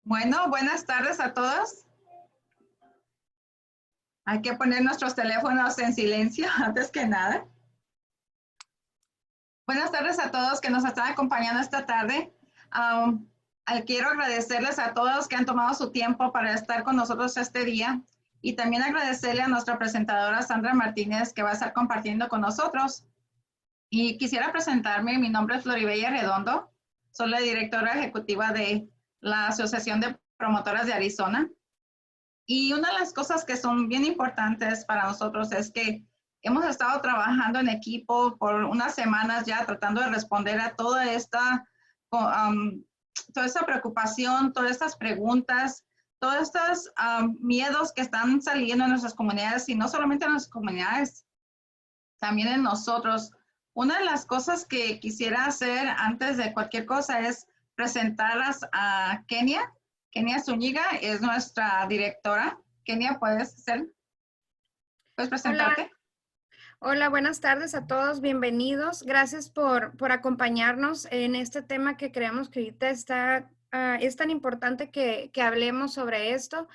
Bueno, buenas tardes a todos. Hay que poner nuestros teléfonos en silencio antes que nada. Buenas tardes a todos que nos están acompañando esta tarde. Quiero agradecerles a todos que han tomado su tiempo para estar con nosotros este día y también agradecerle a nuestra presentadora Sandra Martínez que va a estar compartiendo con nosotros. Y quisiera presentarme, mi nombre es Floribella Redondo, soy la directora ejecutiva de la Asociación de Promotoras de Arizona. Y una de las cosas que son bien importantes para nosotros es que hemos estado trabajando en equipo por unas semanas ya tratando de responder a toda esta preocupación, todas estas preguntas, todos estos miedos que están saliendo en nuestras comunidades y no solamente en nuestras comunidades, también en nosotros. Una de las cosas que quisiera hacer antes de cualquier cosa es presentarlas a Kenia. Kenia Zúñiga es nuestra directora. Kenia, ¿puedes presentarte? Hola. Hola, buenas tardes a todos, bienvenidos. Gracias por acompañarnos en este tema que creemos que ahorita es tan importante que hablemos sobre esto.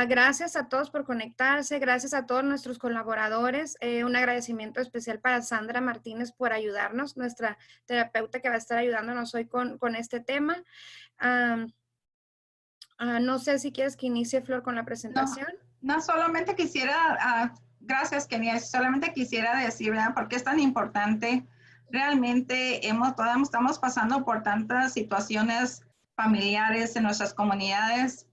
Gracias a todos por conectarse, gracias a todos nuestros colaboradores. Un agradecimiento especial para Sandra Martínez por ayudarnos, nuestra terapeuta que va a estar ayudándonos hoy con este tema. No sé si quieres que inicie, Flor, con la presentación. No, solamente quisiera, gracias Kenia, solamente quisiera decir, ¿verdad? ¿Por qué es tan importante? Realmente estamos pasando por tantas situaciones familiares en nuestras comunidades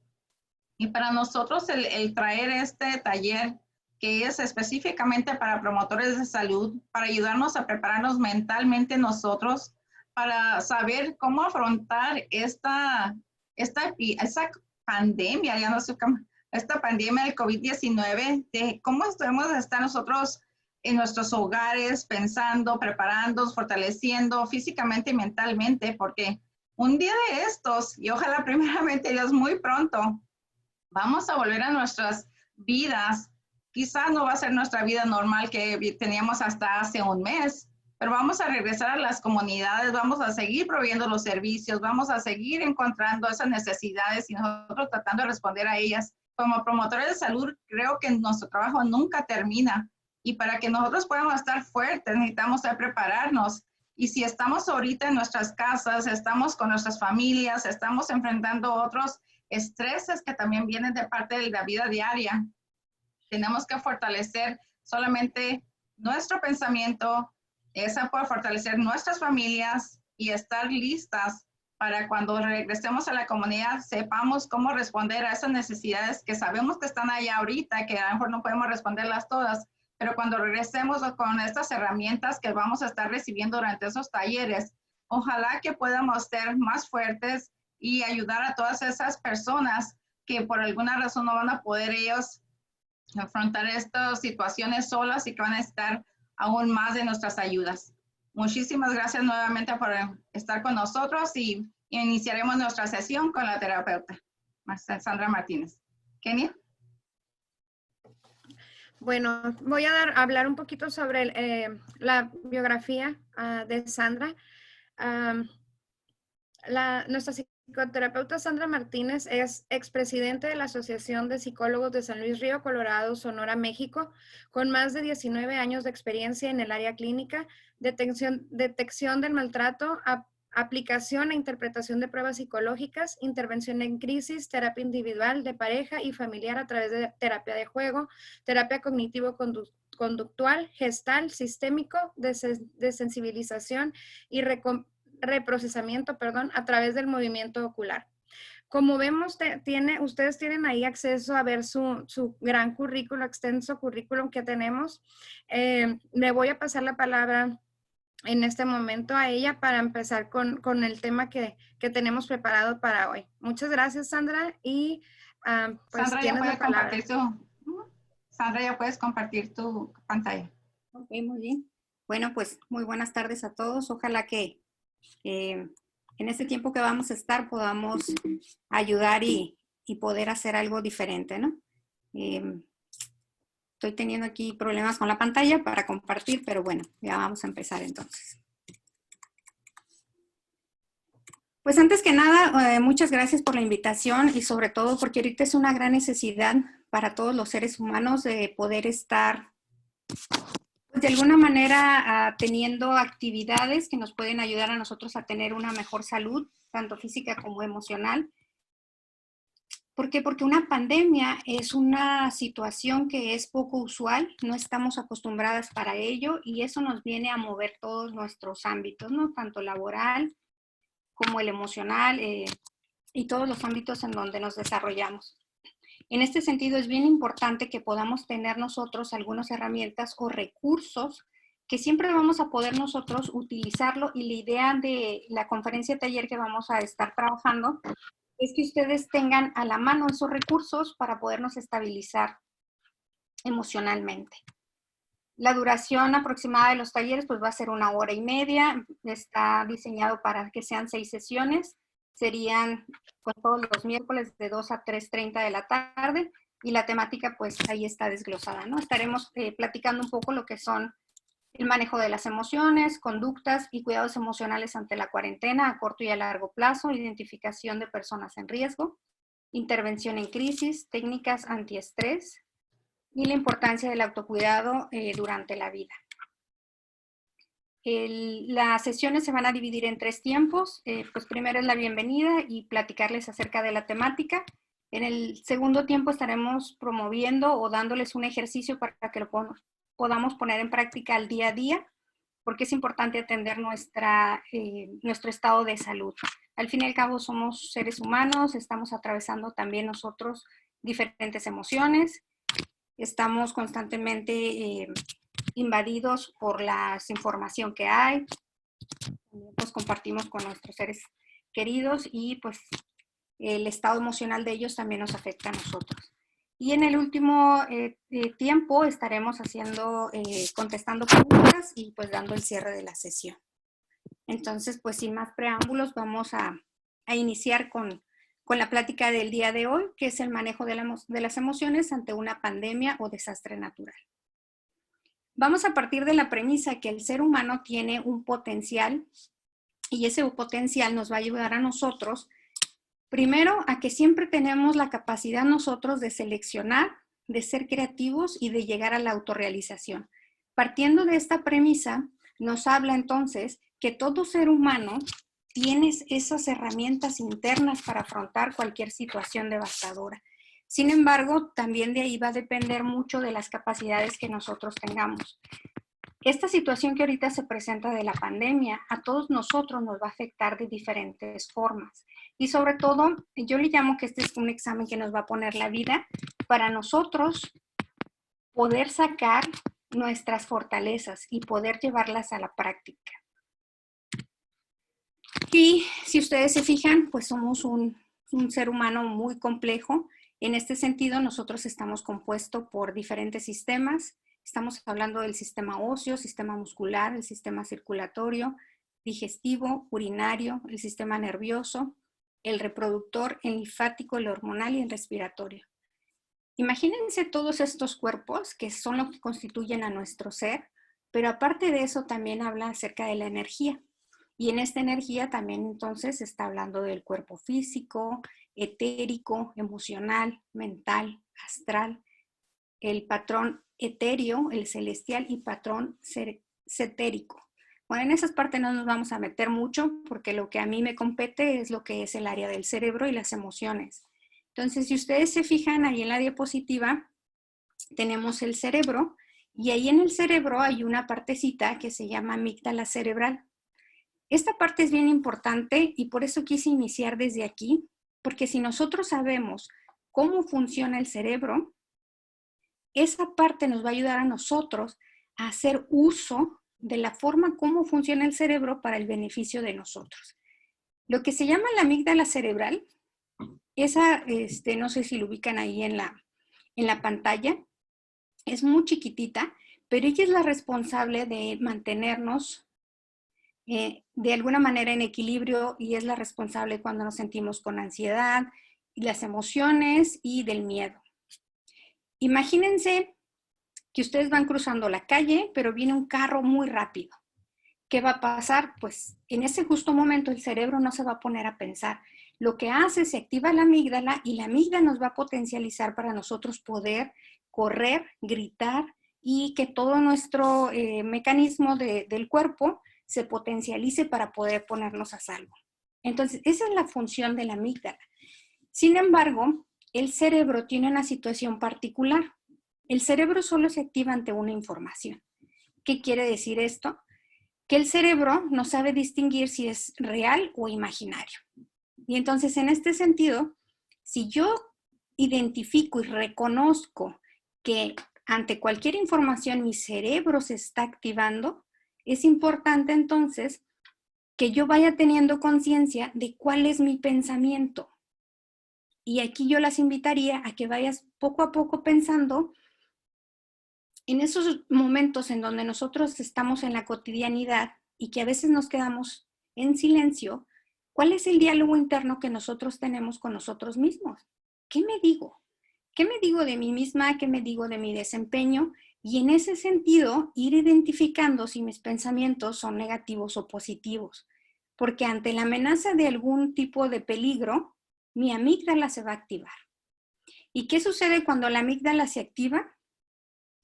y para nosotros el traer este taller que es específicamente para promotores de salud, para ayudarnos a prepararnos mentalmente nosotros, para saber cómo afrontar esta pandemia, ya no sé cómo, esta pandemia del COVID-19, de cómo debemos estar nosotros en nuestros hogares pensando, preparándonos, fortaleciendo físicamente y mentalmente, porque un día de estos, y ojalá primeramente Dios muy pronto, vamos a volver a nuestras vidas. Quizás no va a ser nuestra vida normal que teníamos hasta hace un mes, pero vamos a regresar a las comunidades, vamos a seguir proveyendo los servicios, vamos a seguir encontrando esas necesidades y nosotros tratando de responder a ellas. Como promotores de salud, creo que nuestro trabajo nunca termina y para que nosotros podamos estar fuertes necesitamos prepararnos. Y si estamos ahorita en nuestras casas, estamos con nuestras familias, estamos enfrentando otros estreses que también vienen de parte de la vida diaria, tenemos que fortalecer solamente nuestro pensamiento, esa puede fortalecer nuestras familias y estar listas para cuando regresemos a la comunidad sepamos cómo responder a esas necesidades que sabemos que están allá ahorita, que a lo mejor no podemos responderlas todas, pero cuando regresemos con estas herramientas que vamos a estar recibiendo durante esos talleres, ojalá que podamos ser más fuertes y ayudar a todas esas personas que por alguna razón no van a poder ellos afrontar estas situaciones solas y que van a estar aún más de nuestras ayudas. Muchísimas gracias nuevamente por estar con nosotros y iniciaremos nuestra sesión con la terapeuta, Sandra Martínez. Kenia. Bueno, voy a hablar un poquito sobre la biografía de Sandra. Nuestra psicoterapeuta Sandra Martínez es expresidente de la Asociación de Psicólogos de San Luis Río Colorado, Sonora, México, con más de 19 años de experiencia en el área clínica, detección del maltrato, aplicación e interpretación de pruebas psicológicas, intervención en crisis, terapia individual, de pareja y familiar a través de terapia de juego, terapia cognitivo-conductual, gestal, sistémico, de sensibilización y reprocesamiento, a través del movimiento ocular. Como vemos, ustedes tienen ahí acceso a ver su gran currículo, extenso currículum que tenemos. Le voy a pasar la palabra en este momento a ella para empezar con el tema que tenemos preparado para hoy. Muchas gracias, Sandra, y pues Sandra, tienes la palabra. Sandra, ya puedes compartir tu pantalla. Ok, muy bien. Bueno, pues muy buenas tardes a todos. Ojalá que en este tiempo que vamos a estar podamos ayudar y poder hacer algo diferente, ¿no? Estoy teniendo aquí problemas con la pantalla para compartir, pero bueno, ya vamos a empezar entonces. Pues antes que nada, muchas gracias por la invitación y sobre todo porque ahorita es una gran necesidad para todos los seres humanos de poder estar de alguna manera teniendo actividades que nos pueden ayudar a nosotros a tener una mejor salud, tanto física como emocional. ¿Por qué? Porque una pandemia es una situación que es poco usual, no estamos acostumbradas para ello y eso nos viene a mover todos nuestros ámbitos, ¿no? Tanto laboral como el emocional y todos los ámbitos en donde nos desarrollamos. En este sentido, es bien importante que podamos tener nosotros algunas herramientas o recursos que siempre vamos a poder nosotros utilizarlo y la idea de la conferencia taller que vamos a estar trabajando es que ustedes tengan a la mano esos recursos para podernos estabilizar emocionalmente. La duración aproximada de los talleres pues va a ser 1 hora y media, está diseñado para que sean 6 sesiones, serían pues, todos los miércoles de 2 a 3:30 de la tarde y la temática pues ahí está desglosada, ¿no? Estaremos platicando un poco lo que son el manejo de las emociones, conductas y cuidados emocionales ante la cuarentena a corto y a largo plazo, identificación de personas en riesgo, intervención en crisis, técnicas antiestrés y la importancia del autocuidado durante la vida. Las sesiones se van a dividir en 3 tiempos. Pues primero es la bienvenida y platicarles acerca de la temática. En el segundo tiempo estaremos promoviendo o dándoles un ejercicio para que lo podamos poner en práctica al día a día, porque es importante atender nuestro estado de salud. Al fin y al cabo somos seres humanos, estamos atravesando también nosotros diferentes emociones, estamos constantemente invadidos por la información que hay, pues compartimos con nuestros seres queridos y pues el estado emocional de ellos también nos afecta a nosotros. Y en el último tiempo estaremos contestando preguntas y pues dando el cierre de la sesión. Entonces, pues sin más preámbulos, vamos a iniciar con la plática del día de hoy, que es el manejo de las emociones ante una pandemia o desastre natural. Vamos a partir de la premisa que el ser humano tiene un potencial y ese potencial nos va a ayudar a nosotros, primero, a que siempre tenemos la capacidad nosotros de seleccionar, de ser creativos y de llegar a la autorrealización. Partiendo de esta premisa, nos habla entonces que todo ser humano tiene esas herramientas internas para afrontar cualquier situación devastadora. Sin embargo, también de ahí va a depender mucho de las capacidades que nosotros tengamos. Esta situación que ahorita se presenta de la pandemia, a todos nosotros nos va a afectar de diferentes formas. Y sobre todo, yo le llamo que este es un examen que nos va a poner la vida para nosotros poder sacar nuestras fortalezas y poder llevarlas a la práctica. Y si ustedes se fijan, pues somos un ser humano muy complejo. En este sentido, nosotros estamos compuestos por diferentes sistemas. Estamos hablando del sistema óseo, sistema muscular, el sistema circulatorio, digestivo, urinario, el sistema nervioso, el reproductor, el linfático, el hormonal y el respiratorio. Imagínense todos estos cuerpos que son los que constituyen a nuestro ser, pero aparte de eso también habla acerca de la energía. Y en esta energía también entonces está hablando del cuerpo físico, etérico, emocional, mental, astral, el patrón etéreo, el celestial y patrón cetérico. Bueno, en esas partes no nos vamos a meter mucho porque lo que a mí me compete es lo que es el área del cerebro y las emociones. Entonces, si ustedes se fijan ahí en la diapositiva, tenemos el cerebro y ahí en el cerebro hay una partecita que se llama amígdala cerebral. Esta parte es bien importante y por eso quise iniciar desde aquí, porque si nosotros sabemos cómo funciona el cerebro, esa parte nos va a ayudar a nosotros a hacer uso de la forma como funciona el cerebro para el beneficio de nosotros. Lo que se llama la amígdala cerebral, esa, no sé si lo ubican ahí en la pantalla, es muy chiquitita, pero ella es la responsable de mantenernos de alguna manera en equilibrio y es la responsable cuando nos sentimos con ansiedad, y las emociones y del miedo. Imagínense que ustedes van cruzando la calle, pero viene un carro muy rápido. ¿qué va a pasar? Pues en ese justo momento el cerebro no se va a poner a pensar. Lo que hace es se activa la amígdala y la amígdala nos va a potencializar para nosotros poder correr, gritar y que todo nuestro mecanismo del cuerpo se potencialice para poder ponernos a salvo. Entonces, esa es la función de la amígdala. Sin embargo, el cerebro tiene una situación particular. El cerebro solo se activa ante una información. ¿Qué quiere decir esto? Que el cerebro no sabe distinguir si es real o imaginario. Y entonces, en este sentido, si yo identifico y reconozco que ante cualquier información mi cerebro se está activando, es importante entonces que yo vaya teniendo conciencia de cuál es mi pensamiento. Y aquí yo las invitaría a que vayas poco a poco pensando en esos momentos en donde nosotros estamos en la cotidianidad y que a veces nos quedamos en silencio, ¿cuál es el diálogo interno que nosotros tenemos con nosotros mismos? ¿Qué me digo? ¿Qué me digo de mí misma? ¿Qué me digo de mi desempeño? Y en ese sentido, ir identificando si mis pensamientos son negativos o positivos. Porque ante la amenaza de algún tipo de peligro, mi amígdala se va a activar. ¿Y qué sucede cuando la amígdala se activa?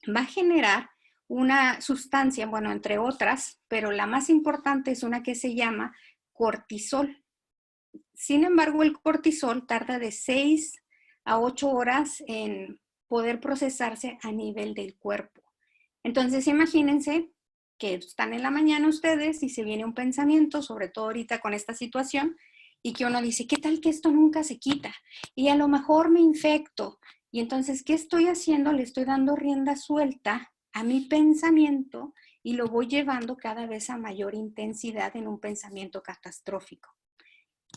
Va a generar una sustancia, bueno, entre otras, pero la más importante es una que se llama cortisol. Sin embargo, el cortisol tarda de 6 a 8 horas en poder procesarse a nivel del cuerpo. Entonces, imagínense que están en la mañana ustedes y se viene un pensamiento, sobre todo ahorita con esta situación, y que uno dice, ¿qué tal que esto nunca se quita? Y a lo mejor me infecto. Y entonces, ¿qué estoy haciendo? Le estoy dando rienda suelta a mi pensamiento y lo voy llevando cada vez a mayor intensidad en un pensamiento catastrófico.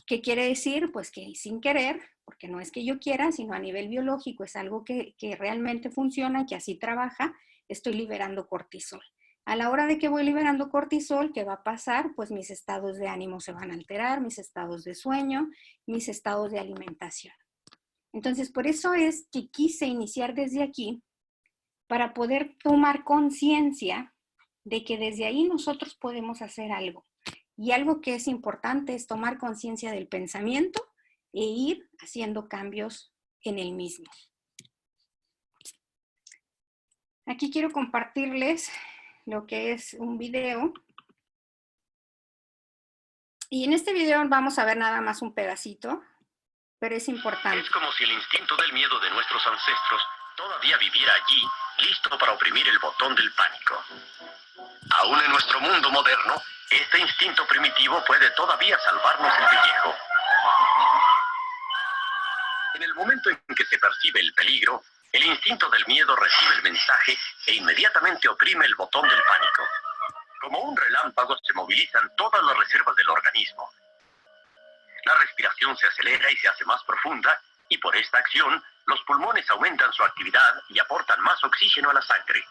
¿Qué quiere decir? Pues que sin querer, porque no es que yo quiera, sino a nivel biológico es algo que realmente funciona, que así trabaja, estoy liberando cortisol. A la hora de que voy liberando cortisol, ¿qué va a pasar? Pues mis estados de ánimo se van a alterar, mis estados de sueño, mis estados de alimentación. Entonces, por eso es que quise iniciar desde aquí para poder tomar conciencia de que desde ahí nosotros podemos hacer algo. Y algo que es importante es tomar conciencia del pensamiento e ir haciendo cambios en el mismo. Aquí quiero compartirles lo que es un video. Y en este video vamos a ver nada más un pedacito, pero es importante. Es como si el instinto del miedo de nuestros ancestros todavía viviera allí, listo para oprimir el botón del pánico. Aún en nuestro mundo moderno, este instinto primitivo puede todavía salvarnos el pellejo. En el momento en que se percibe el peligro, el instinto del miedo recibe el mensaje e inmediatamente oprime el botón del pánico. Como un relámpago se movilizan todas las reservas del organismo. La respiración se acelera y se hace más profunda, y por esta acción, los pulmones aumentan su actividad y aportan más oxígeno a la sangre.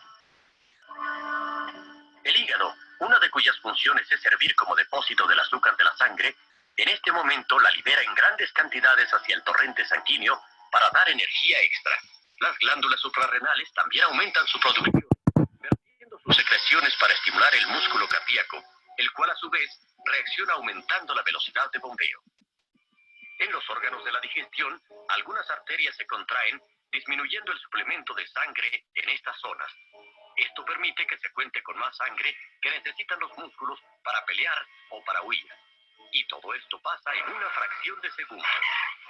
El hígado, una de cuyas funciones es servir como depósito del azúcar de la sangre, en este momento la libera en grandes cantidades hacia el torrente sanguíneo para dar energía extra. Las glándulas suprarrenales también aumentan su producción, vertiendo sus secreciones para estimular el músculo cardíaco, el cual a su vez reacciona aumentando la velocidad de bombeo. En los órganos de la digestión, algunas arterias se contraen, disminuyendo el suplemento de sangre en estas zonas. Esto permite que se cuente con más sangre que necesitan los músculos para pelear o para huir. Y todo esto pasa en una fracción de segundo.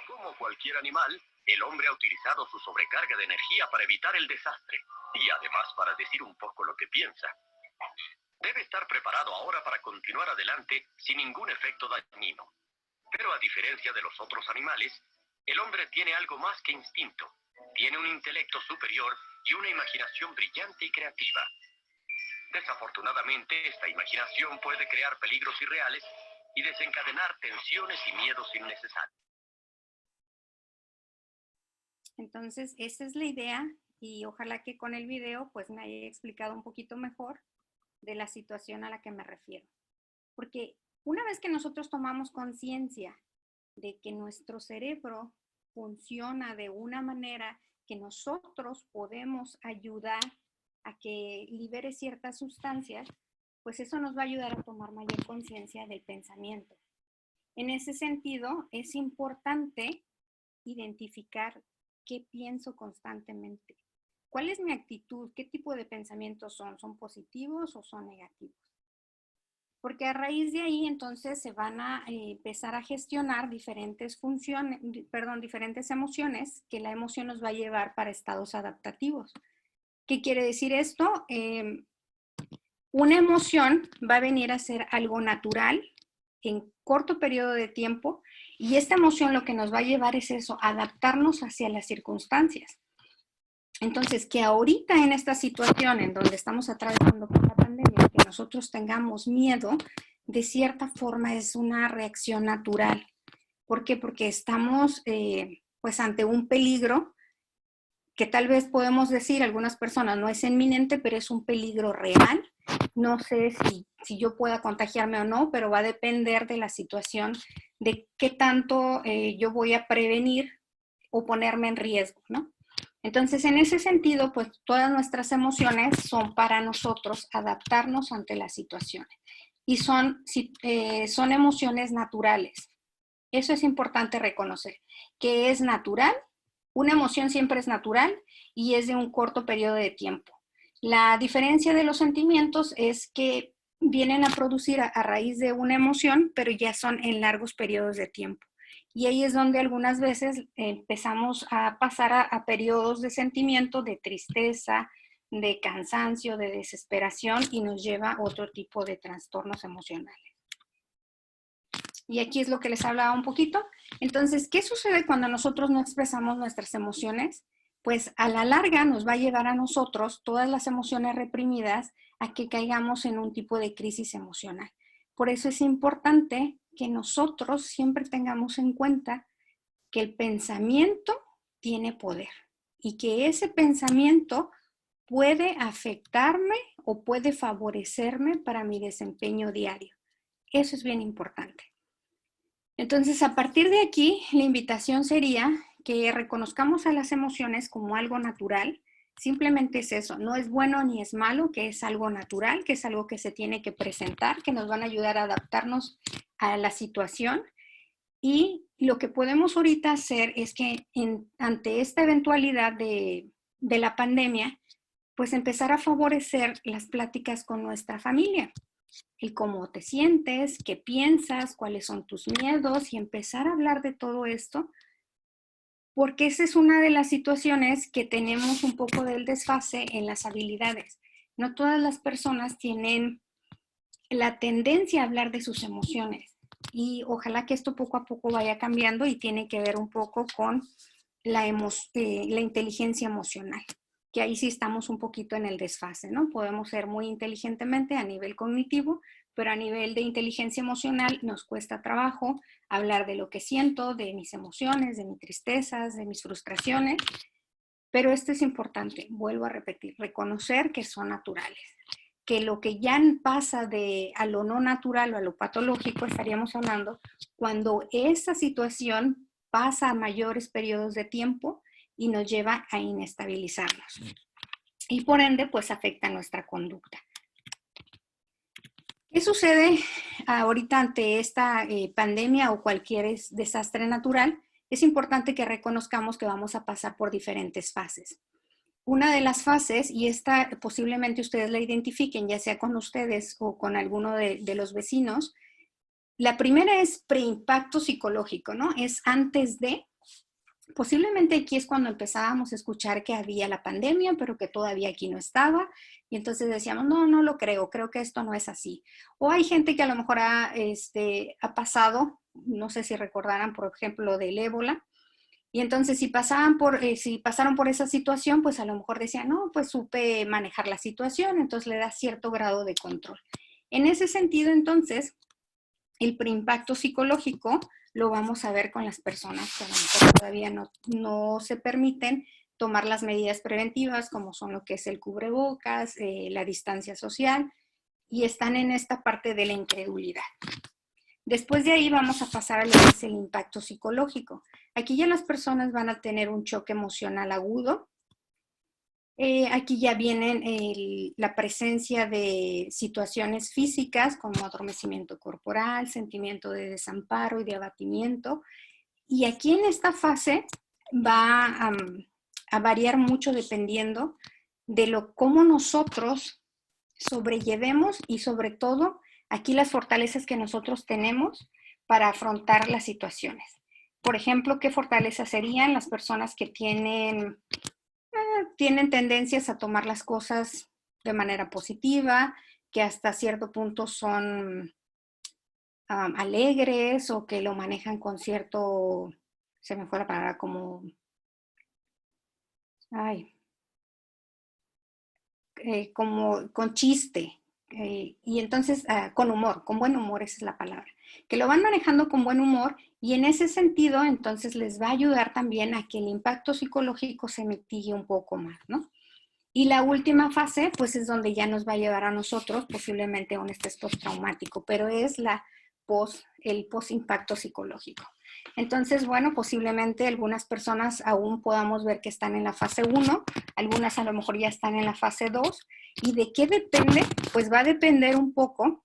Como cualquier animal, el hombre ha utilizado su sobrecarga de energía para evitar el desastre y además para decir un poco lo que piensa. Debe estar preparado ahora para continuar adelante sin ningún efecto dañino. Pero a diferencia de los otros animales, el hombre tiene algo más que instinto. Tiene un intelecto superior y una imaginación brillante y creativa. Desafortunadamente, esta imaginación puede crear peligros irreales y desencadenar tensiones y miedos innecesarios. Entonces, esa es la idea y ojalá que con el video pues me haya explicado un poquito mejor de la situación a la que me refiero. Porque una vez que nosotros tomamos conciencia de que nuestro cerebro funciona de una manera que nosotros podemos ayudar a que libere ciertas sustancias, pues eso nos va a ayudar a tomar mayor conciencia del pensamiento. En ese sentido, es importante identificar qué pienso constantemente. ¿Cuál es mi actitud? ¿Qué tipo de pensamientos son? ¿Son positivos o son negativos? Porque a raíz de ahí entonces se van a empezar a gestionar diferentes diferentes emociones que la emoción nos va a llevar para estados adaptativos. ¿Qué quiere decir esto? Una emoción va a venir a ser algo natural en corto periodo de tiempo y esta emoción lo que nos va a llevar es eso, adaptarnos hacia las circunstancias. Entonces, que ahorita en esta situación en donde estamos atravesando por la pandemia, que nosotros tengamos miedo, de cierta forma es una reacción natural. ¿Por qué? Porque estamos pues ante un peligro que tal vez podemos decir algunas personas no es inminente, pero es un peligro real. No sé si yo pueda contagiarme o no, pero va a depender de la situación, de qué tanto yo voy a prevenir o ponerme en riesgo, ¿no? Entonces, en ese sentido, pues todas nuestras emociones son para nosotros adaptarnos ante las situaciones. Y son emociones naturales. Eso es importante reconocer, que es natural. Una emoción siempre es natural y es de un corto periodo de tiempo. La diferencia de los sentimientos es que vienen a producir a raíz de una emoción, pero ya son en largos periodos de tiempo. Y ahí es donde algunas veces empezamos a pasar a periodos de sentimiento, de tristeza, de cansancio, de desesperación y nos lleva a otro tipo de trastornos emocionales. Y aquí es lo que les hablaba un poquito. Entonces, ¿qué sucede cuando nosotros no expresamos nuestras emociones? Pues a la larga nos va a llevar a nosotros todas las emociones reprimidas a que caigamos en un tipo de crisis emocional. Por eso es importante que nosotros siempre tengamos en cuenta que el pensamiento tiene poder y que ese pensamiento puede afectarme o puede favorecerme para mi desempeño diario. Eso es bien importante. Entonces, a partir de aquí, la invitación sería que reconozcamos a las emociones como algo natural. Simplemente es eso, no es bueno ni es malo, que es algo natural, que es algo que se tiene que presentar, que nos van a ayudar a adaptarnos a la situación. Y lo que podemos ahorita hacer es que ante esta eventualidad de la pandemia, pues empezar a favorecer las pláticas con nuestra familia. El cómo te sientes, qué piensas, cuáles son tus miedos y empezar a hablar de todo esto, porque esa es una de las situaciones que tenemos un poco del desfase en las habilidades. No todas las personas tienen la tendencia a hablar de sus emociones y ojalá que esto poco a poco vaya cambiando y tiene que ver un poco con la inteligencia emocional, que ahí sí estamos un poquito en el desfase, ¿no? Podemos ser muy inteligentemente a nivel cognitivo, pero a nivel de inteligencia emocional nos cuesta trabajo hablar de lo que siento, de mis emociones, de mis tristezas, de mis frustraciones, pero esto es importante, vuelvo a repetir, reconocer que son naturales, que lo que ya pasa a lo no natural o a lo patológico estaríamos hablando cuando esa situación pasa a mayores periodos de tiempo y nos lleva a inestabilizarnos. Y por ende, pues afecta nuestra conducta. ¿Qué sucede ahorita ante esta pandemia o cualquier desastre natural? Es importante que reconozcamos que vamos a pasar por diferentes fases. Una de las fases, y esta posiblemente ustedes la identifiquen, ya sea con ustedes o con alguno de los vecinos, la primera es preimpacto psicológico, ¿no? Es antes de. Posiblemente aquí es cuando empezábamos a escuchar que había la pandemia, pero que todavía aquí no estaba. Y entonces decíamos, no lo creo que esto no es así. O hay gente que a lo mejor ha pasado, no sé si recordarán, por ejemplo, del ébola. Y entonces si pasaron por esa situación, pues a lo mejor decían, no, pues supe manejar la situación, entonces le da cierto grado de control. En ese sentido, entonces, el preimpacto psicológico lo vamos a ver con las personas que a lo mejor todavía no se permiten tomar las medidas preventivas, como son lo que es el cubrebocas, la distancia social, y están en esta parte de la incredulidad. Después de ahí vamos a pasar a lo que es el impacto psicológico. Aquí ya las personas van a tener un choque emocional agudo, Aquí ya vienen la presencia de situaciones físicas como adormecimiento corporal, sentimiento de desamparo y de abatimiento. Y aquí en esta fase va a variar mucho dependiendo de cómo nosotros sobrellevemos y sobre todo aquí las fortalezas que nosotros tenemos para afrontar las situaciones. Por ejemplo, ¿qué fortalezas serían las personas que tienen tendencias a tomar las cosas de manera positiva, que hasta cierto punto son alegres o que lo manejan con cierto, se me fue la palabra, como, como con chiste, y entonces con humor, con buen humor, esa es la palabra, que lo van manejando con buen humor y en ese sentido entonces les va a ayudar también a que el impacto psicológico se mitigue un poco más, ¿no? Y la última fase, pues es donde ya nos va a llevar a nosotros posiblemente a un estrés postraumático, pero es el post-impacto psicológico. Entonces, bueno, posiblemente algunas personas aún podamos ver que están en la fase 1, algunas a lo mejor ya están en la fase 2. ¿Y de qué depende? Pues va a depender un poco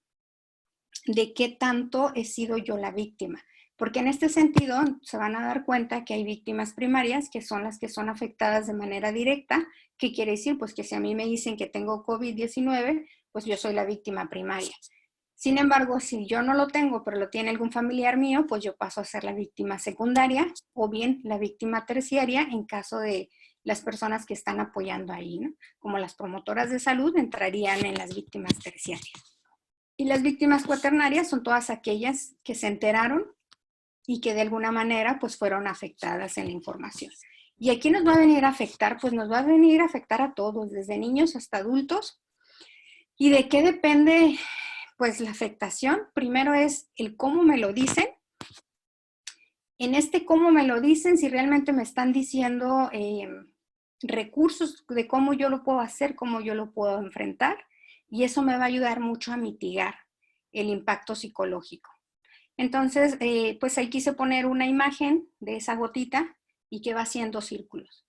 de qué tanto he sido yo la víctima. Porque en este sentido se van a dar cuenta que hay víctimas primarias que son las que son afectadas de manera directa. ¿Qué quiere decir? Pues que si a mí me dicen que tengo COVID-19, pues yo soy la víctima primaria. Sin embargo, si yo no lo tengo, pero lo tiene algún familiar mío, pues yo paso a ser la víctima secundaria o bien la víctima terciaria en caso de las personas que están apoyando ahí, ¿no? Como las promotoras de salud entrarían en las víctimas terciarias. Y las víctimas cuaternarias son todas aquellas que se enteraron y que de alguna manera pues fueron afectadas en la información. ¿Y aquí nos va a venir a afectar? Pues nos va a venir a afectar a todos, desde niños hasta adultos. ¿Y de qué depende pues la afectación? Primero es el cómo me lo dicen. En este cómo me lo dicen, si realmente me están diciendo recursos de cómo yo lo puedo hacer, cómo yo lo puedo enfrentar, y eso me va a ayudar mucho a mitigar el impacto psicológico. Entonces, pues ahí quise poner una imagen de esa gotita y que va haciendo círculos.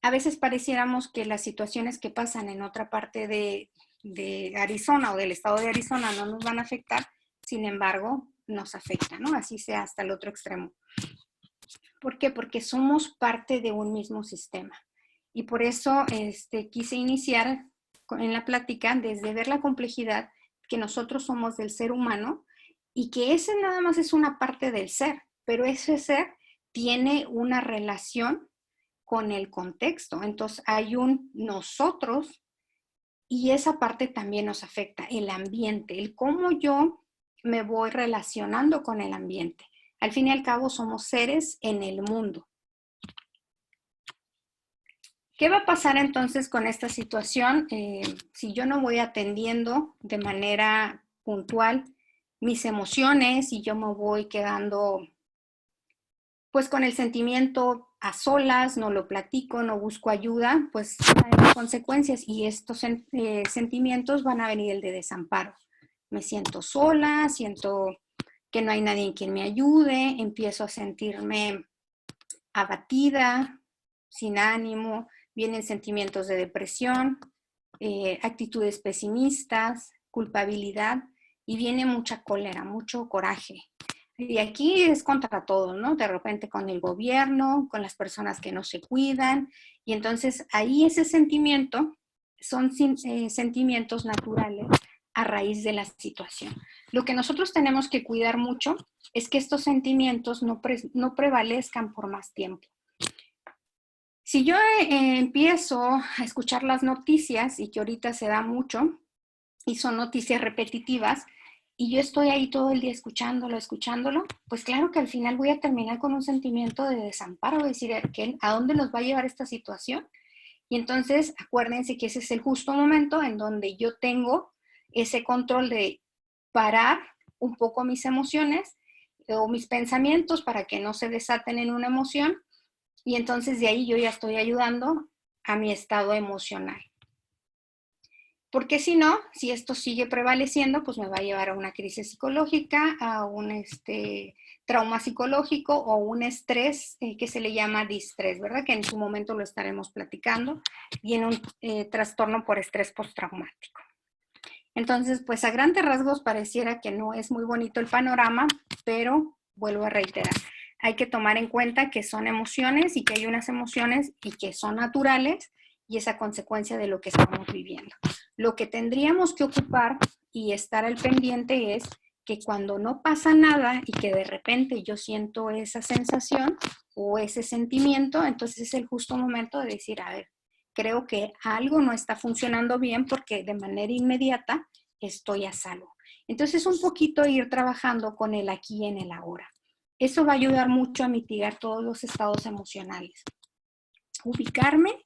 A veces pareciéramos que las situaciones que pasan en otra parte de Arizona o del estado de Arizona no nos van a afectar, sin embargo, nos afecta, ¿no? Así sea hasta el otro extremo. ¿Por qué? Porque somos parte de un mismo sistema. Y por eso quise iniciar en la plática desde ver la complejidad que nosotros somos del ser humano y que ese nada más es una parte del ser, pero ese ser tiene una relación con el contexto. Entonces hay un nosotros y esa parte también nos afecta, el ambiente, el cómo yo me voy relacionando con el ambiente. Al fin y al cabo somos seres en el mundo. ¿Qué va a pasar entonces con esta situación si yo no voy atendiendo de manera puntual mis emociones y yo me voy quedando pues con el sentimiento a solas, no lo platico, no busco ayuda? Pues hay consecuencias y estos sentimientos van a venir el de desamparo. Me siento sola, siento que no hay nadie en quien me ayude, empiezo a sentirme abatida, sin ánimo, vienen sentimientos de depresión, actitudes pesimistas, culpabilidad y viene mucha cólera, mucho coraje. Y aquí es contra todo, ¿no? De repente con el gobierno, con las personas que no se cuidan. Y entonces ahí ese sentimiento son sentimientos naturales a raíz de la situación. Lo que nosotros tenemos que cuidar mucho es que estos sentimientos no prevalezcan por más tiempo. Si yo empiezo a escuchar las noticias, y que ahorita se da mucho, y son noticias repetitivas, y yo estoy ahí todo el día escuchándolo, pues claro que al final voy a terminar con un sentimiento de desamparo, de decir, ¿a dónde nos va a llevar esta situación? Y entonces acuérdense que ese es el justo momento en donde yo tengo ese control de parar un poco mis emociones o mis pensamientos para que no se desaten en una emoción, y entonces de ahí yo ya estoy ayudando a mi estado emocional. Porque si no, si esto sigue prevaleciendo, pues me va a llevar a una crisis psicológica, a un trauma psicológico o un estrés que se le llama distrés, ¿verdad? Que en su momento lo estaremos platicando, y en un trastorno por estrés postraumático. Entonces, pues a grandes rasgos pareciera que no es muy bonito el panorama, pero vuelvo a reiterar, hay que tomar en cuenta que son emociones y que hay unas emociones y que son naturales y es a consecuencia de lo que estamos viviendo. Lo que tendríamos que ocupar y estar al pendiente es que cuando no pasa nada y que de repente yo siento esa sensación o ese sentimiento, entonces es el justo momento de decir, a ver, creo que algo no está funcionando bien porque de manera inmediata estoy a salvo. Entonces un poquito ir trabajando con el aquí y en el ahora. Eso va a ayudar mucho a mitigar todos los estados emocionales. Ubicarme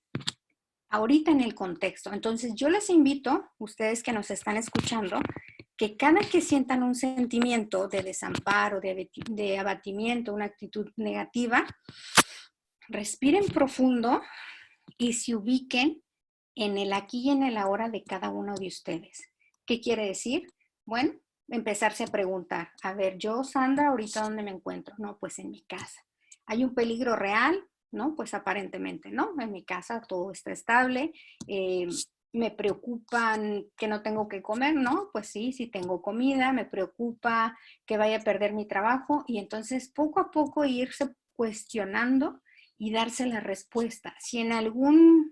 ahorita en el contexto. Entonces yo les invito, ustedes que nos están escuchando, que cada que sientan un sentimiento de desamparo, de abatimiento, una actitud negativa, respiren profundo y se ubiquen en el aquí y en el ahora de cada uno de ustedes. ¿Qué quiere decir? Bueno, empezarse a preguntar, a ver, yo, Sandra, ahorita ¿dónde me encuentro? No, pues en mi casa. ¿Hay un peligro real? No, pues aparentemente no, en mi casa todo está estable. Me preocupan que no tengo que comer, ¿no? Pues sí, sí tengo comida. Me preocupa que vaya a perder mi trabajo, y entonces poco a poco irse cuestionando y darse la respuesta. Si en alguna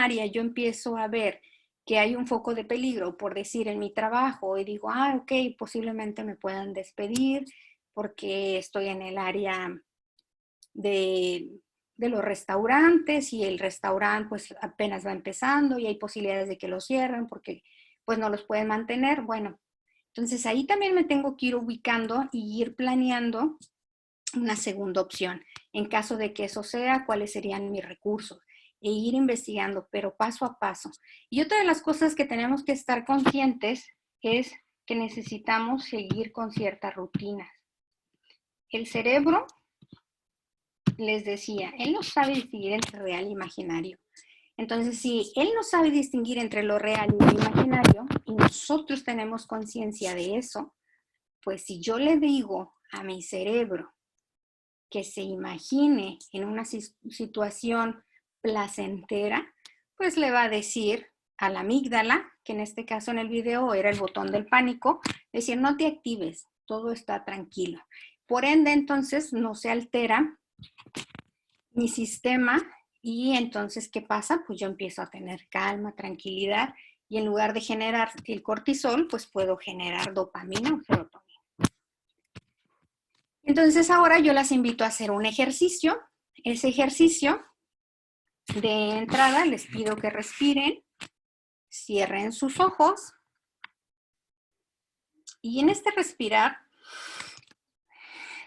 área yo empiezo a ver que hay un foco de peligro, por decir en mi trabajo, y digo, ok, posiblemente me puedan despedir porque estoy en el área de los restaurantes y el restaurante pues apenas va empezando y hay posibilidades de que lo cierren porque pues no los pueden mantener. Bueno, entonces ahí también me tengo que ir ubicando y ir planeando una segunda opción. En caso de que eso sea, ¿cuáles serían mis recursos? E ir investigando, pero paso a paso. Y otra de las cosas que tenemos que estar conscientes es que necesitamos seguir con ciertas rutinas. El cerebro, les decía, él no sabe distinguir entre real e imaginario. Entonces, si él no sabe distinguir entre lo real y lo imaginario, y nosotros tenemos conciencia de eso, pues si yo le digo a mi cerebro que se imagine en una situación placentera, pues le va a decir a la amígdala, que en este caso en el video era el botón del pánico, decir, no te actives, todo está tranquilo. Por ende, entonces, no se altera mi sistema y entonces, ¿qué pasa? Pues yo empiezo a tener calma, tranquilidad, y en lugar de generar el cortisol, pues puedo generar dopamina o serotonina. Entonces ahora yo las invito a hacer un ejercicio. Ese ejercicio, de entrada, les pido que respiren, cierren sus ojos y en este respirar,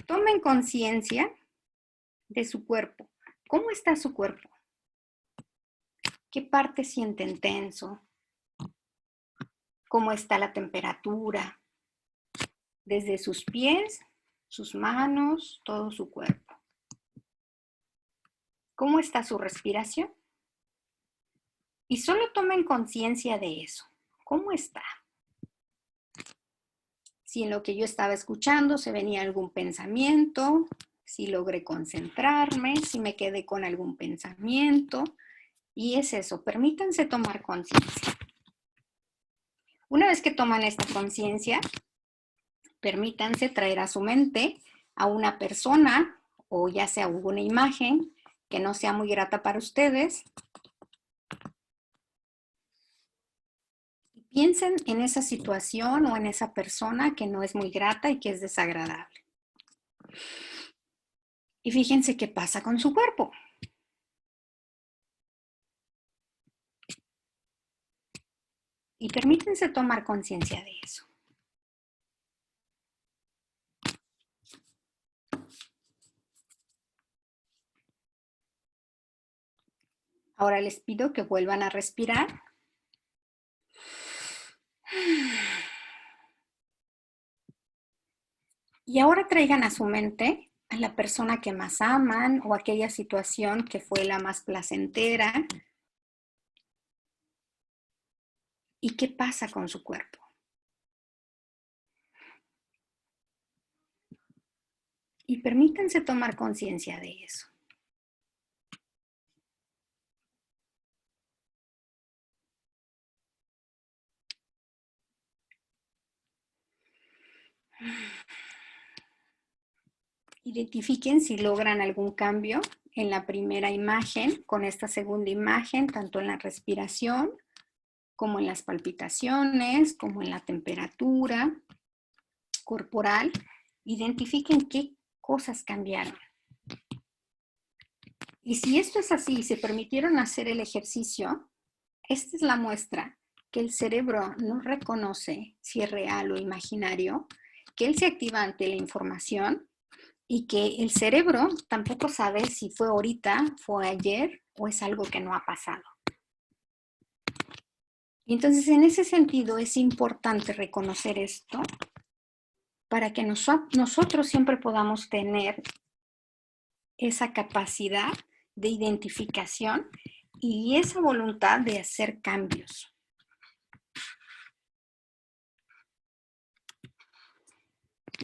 tomen conciencia de su cuerpo. ¿Cómo está su cuerpo? ¿Qué parte sienten tenso? ¿Cómo está la temperatura? Desde sus pies, sus manos, todo su cuerpo. ¿Cómo está su respiración? Y solo tomen conciencia de eso. ¿Cómo está? Si en lo que yo estaba escuchando se venía algún pensamiento, si logré concentrarme, si me quedé con algún pensamiento. Y es eso, permítanse tomar conciencia. Una vez que toman esta conciencia, permítanse traer a su mente a una persona o ya sea alguna imagen que no sea muy grata para ustedes. Piensen en esa situación o en esa persona que no es muy grata y que es desagradable. Y fíjense qué pasa con su cuerpo. Y permítanse tomar conciencia de eso. Ahora les pido que vuelvan a respirar. Y ahora traigan a su mente a la persona que más aman o aquella situación que fue la más placentera. y qué pasa con su cuerpo. Y permítanse tomar conciencia de eso. Identifiquen si logran algún cambio en la primera imagen, con esta segunda imagen, tanto en la respiración, como en las palpitaciones, como en la temperatura corporal. Identifiquen qué cosas cambiaron. Y si esto es así y se permitieron hacer el ejercicio, esta es la muestra que el cerebro no reconoce si es real o imaginario, que él se activa ante la información y que el cerebro tampoco sabe si fue ahorita, fue ayer o es algo que no ha pasado. Y entonces, en ese sentido, es importante reconocer esto para que nosotros siempre podamos tener esa capacidad de identificación y esa voluntad de hacer cambios.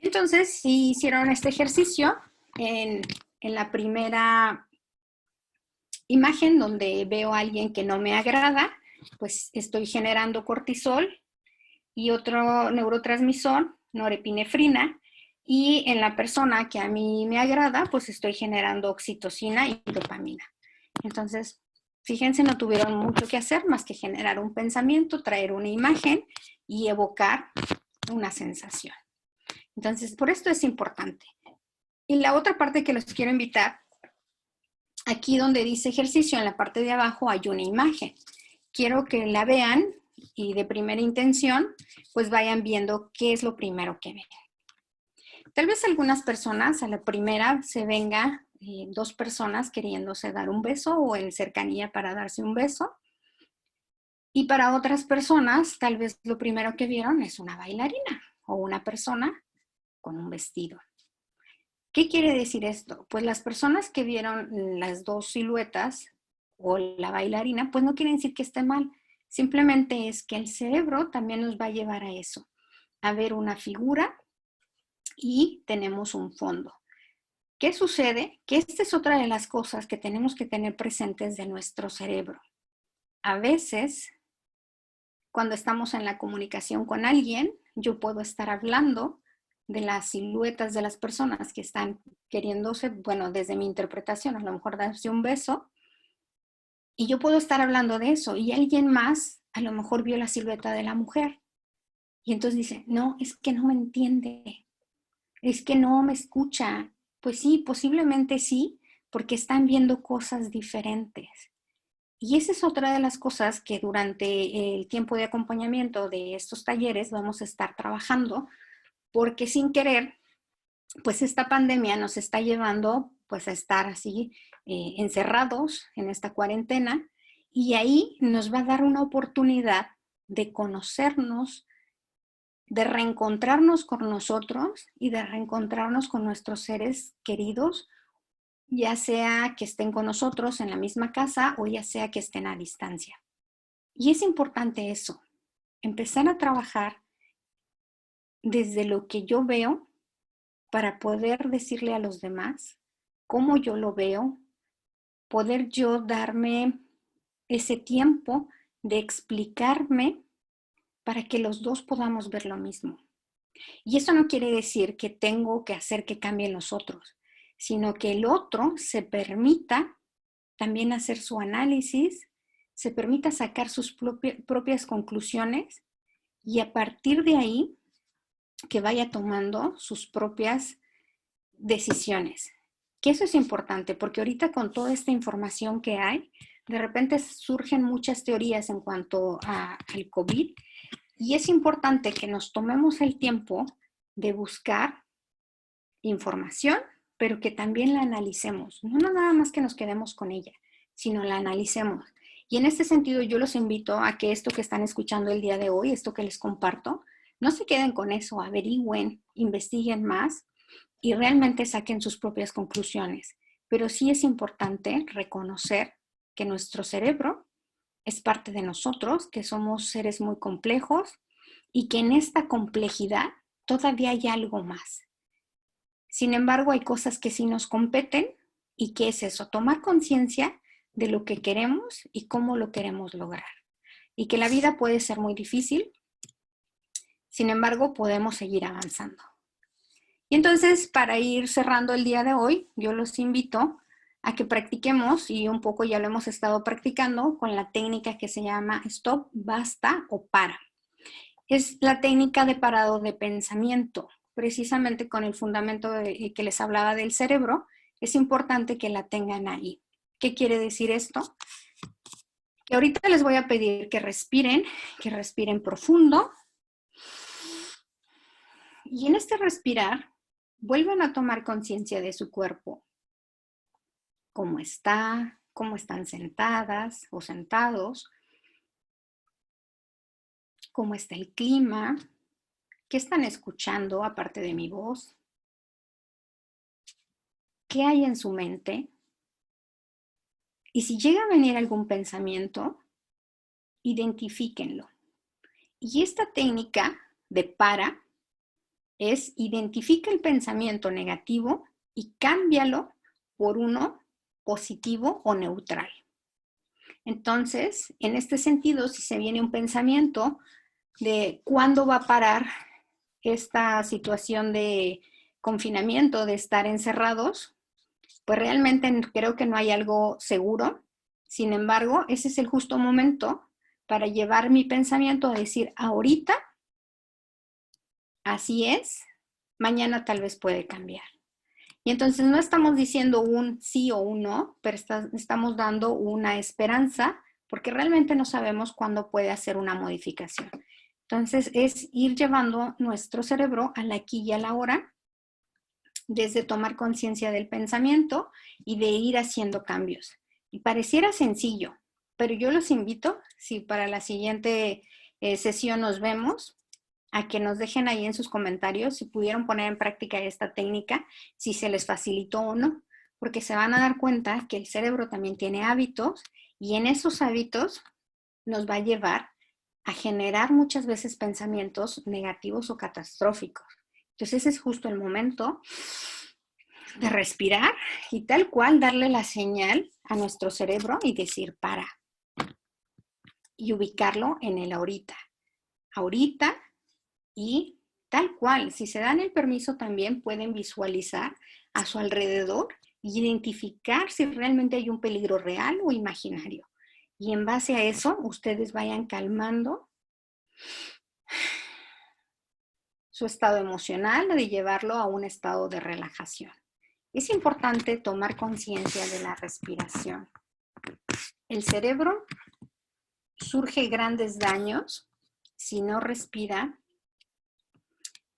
Entonces, si hicieron este ejercicio, en la primera imagen donde veo a alguien que no me agrada, pues estoy generando cortisol y otro neurotransmisor, norepinefrina, y en la persona que a mí me agrada, pues estoy generando oxitocina y dopamina. Entonces, fíjense, no tuvieron mucho que hacer más que generar un pensamiento, traer una imagen y evocar una sensación. Entonces, por esto es importante. Y la otra parte que los quiero invitar, aquí donde dice ejercicio, en la parte de abajo hay una imagen. Quiero que la vean y de primera intención, pues vayan viendo qué es lo primero que ven. Tal vez algunas personas, a la primera se venga dos personas queriéndose dar un beso o en cercanía para darse un beso. Y para otras personas, tal vez lo primero que vieron es una bailarina o una persona con un vestido. ¿Qué quiere decir esto? Pues las personas que vieron las dos siluetas o la bailarina, pues no quiere decir que esté mal. Simplemente es que el cerebro también nos va a llevar a eso, a ver una figura y tenemos un fondo. ¿Qué sucede? Que esta es otra de las cosas que tenemos que tener presentes de nuestro cerebro. A veces, cuando estamos en la comunicación con alguien, yo puedo estar hablando de las siluetas de las personas que están queriéndose, bueno, desde mi interpretación, a lo mejor darse un beso, y yo puedo estar hablando de eso, y alguien más a lo mejor vio la silueta de la mujer, y entonces dice, no, es que no me entiende, es que no me escucha. Pues sí, posiblemente sí, porque están viendo cosas diferentes. Y esa es otra de las cosas que durante el tiempo de acompañamiento de estos talleres vamos a estar trabajando, porque sin querer, pues esta pandemia nos está llevando pues a estar así encerrados en esta cuarentena, y ahí nos va a dar una oportunidad de conocernos, de reencontrarnos con nosotros y de reencontrarnos con nuestros seres queridos, ya sea que estén con nosotros en la misma casa o ya sea que estén a distancia. Y es importante eso, empezar a trabajar desde lo que yo veo para poder decirle a los demás cómo yo lo veo, poder yo darme ese tiempo de explicarme para que los dos podamos ver lo mismo. Y eso no quiere decir que tengo que hacer que cambien los otros, sino que el otro se permita también hacer su análisis, se permita sacar sus propias conclusiones y a partir de ahí que vaya tomando sus propias decisiones. Que eso es importante porque ahorita con toda esta información que hay, de repente surgen muchas teorías en cuanto al COVID. Y es importante que nos tomemos el tiempo de buscar información, pero que también la analicemos. No nada más que nos quedemos con ella, sino la analicemos. Y en este sentido yo los invito a que esto que están escuchando el día de hoy, esto que les comparto, no se queden con eso, averigüen, investiguen más y realmente saquen sus propias conclusiones. Pero sí es importante reconocer que nuestro cerebro es parte de nosotros, que somos seres muy complejos y que en esta complejidad todavía hay algo más. Sin embargo, hay cosas que sí nos competen y ¿qué es eso? Tomar conciencia de lo que queremos y cómo lo queremos lograr. Y que la vida puede ser muy difícil, sin embargo, podemos seguir avanzando. Y entonces, para ir cerrando el día de hoy, yo los invito a que practiquemos, y un poco ya lo hemos estado practicando, con la técnica que se llama stop, basta o para. Es la técnica de parado de pensamiento. Precisamente con el fundamento que les hablaba del cerebro, es importante que la tengan ahí. ¿Qué quiere decir esto? Que ahorita les voy a pedir que respiren profundo. Y en este respirar, vuelvan a tomar conciencia de su cuerpo. Cómo está, cómo están sentadas o sentados, cómo está el clima, qué están escuchando aparte de mi voz, qué hay en su mente. Y si llega a venir algún pensamiento, identifíquenlo. Y esta técnica de para es identifica el pensamiento negativo y cámbialo por uno positivo o neutral. Entonces, en este sentido, si se viene un pensamiento de cuándo va a parar esta situación de confinamiento, de estar encerrados, pues realmente creo que no hay algo seguro. Sin embargo, ese es el justo momento para llevar mi pensamiento a decir, ahorita, así es, mañana tal vez puede cambiar. Y entonces no estamos diciendo un sí o un no, pero estamos dando una esperanza porque realmente no sabemos cuándo puede hacer una modificación. Entonces es ir llevando nuestro cerebro al aquí y a la ahora, desde tomar conciencia del pensamiento y de ir haciendo cambios. Y pareciera sencillo, pero yo los invito, si para la siguiente sesión nos vemos, a que nos dejen ahí en sus comentarios si pudieron poner en práctica esta técnica, si se les facilitó o no, porque se van a dar cuenta que el cerebro también tiene hábitos y en esos hábitos nos va a llevar a generar muchas veces pensamientos negativos o catastróficos. Entonces ese es justo el momento de respirar y tal cual darle la señal a nuestro cerebro y decir para y ubicarlo en el ahorita. Ahorita. Y tal cual, si se dan el permiso también pueden visualizar a su alrededor y identificar si realmente hay un peligro real o imaginario. Y en base a eso, ustedes vayan calmando su estado emocional, de llevarlo a un estado de relajación. Es importante tomar conciencia de la respiración. El cerebro surge grandes daños si no respira.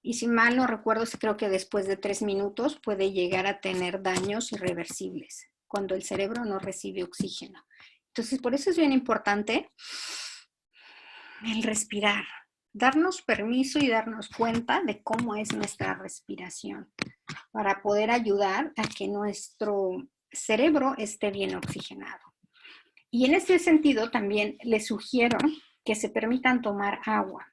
Y si mal no recuerdo, creo que después de 3 minutos puede llegar a tener daños irreversibles cuando el cerebro no recibe oxígeno. Entonces, por eso es bien importante el respirar, darnos permiso y darnos cuenta de cómo es nuestra respiración para poder ayudar a que nuestro cerebro esté bien oxigenado. Y en este sentido también les sugiero que se permitan tomar agua.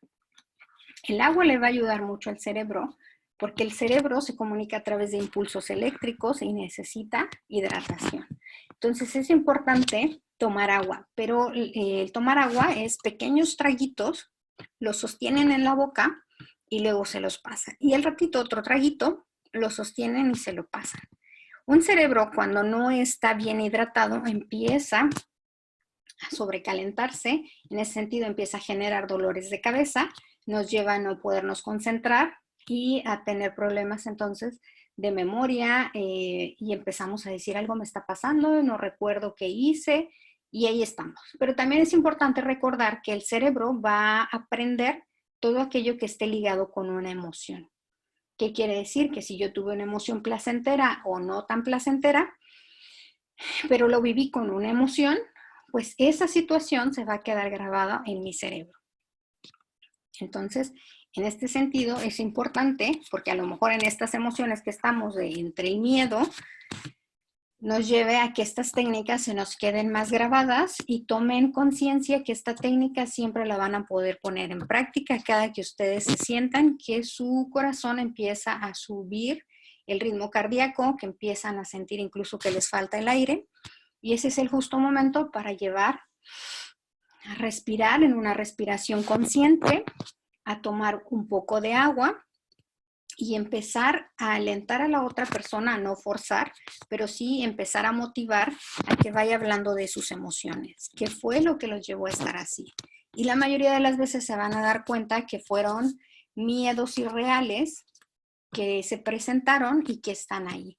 El agua le va a ayudar mucho al cerebro porque el cerebro se comunica a través de impulsos eléctricos y necesita hidratación. Entonces es importante tomar agua, pero el tomar agua es pequeños traguitos, los sostienen en la boca y luego se los pasan. Y al ratito otro traguito, lo sostienen y se lo pasan. Un cerebro cuando no está bien hidratado empieza a sobrecalentarse, en ese sentido empieza a generar dolores de cabeza, nos lleva a no podernos concentrar y a tener problemas entonces de memoria y empezamos a decir algo me está pasando, no recuerdo qué hice y ahí estamos. Pero también es importante recordar que el cerebro va a aprender todo aquello que esté ligado con una emoción. ¿Qué quiere decir? Que si yo tuve una emoción placentera o no tan placentera, pero lo viví con una emoción, pues esa situación se va a quedar grabada en mi cerebro. Entonces, en este sentido es importante, porque a lo mejor en estas emociones que estamos entre el miedo, nos lleve a que estas técnicas se nos queden más grabadas y tomen conciencia que esta técnica siempre la van a poder poner en práctica cada que ustedes se sientan que su corazón empieza a subir el ritmo cardíaco, que empiezan a sentir incluso que les falta el aire. Y ese es el justo momento para llevar a respirar en una respiración consciente, a tomar un poco de agua y empezar a alentar a la otra persona, a no forzar, pero sí empezar a motivar a que vaya hablando de sus emociones. ¿Qué fue lo que los llevó a estar así? Y la mayoría de las veces se van a dar cuenta que fueron miedos irreales que se presentaron y que están ahí.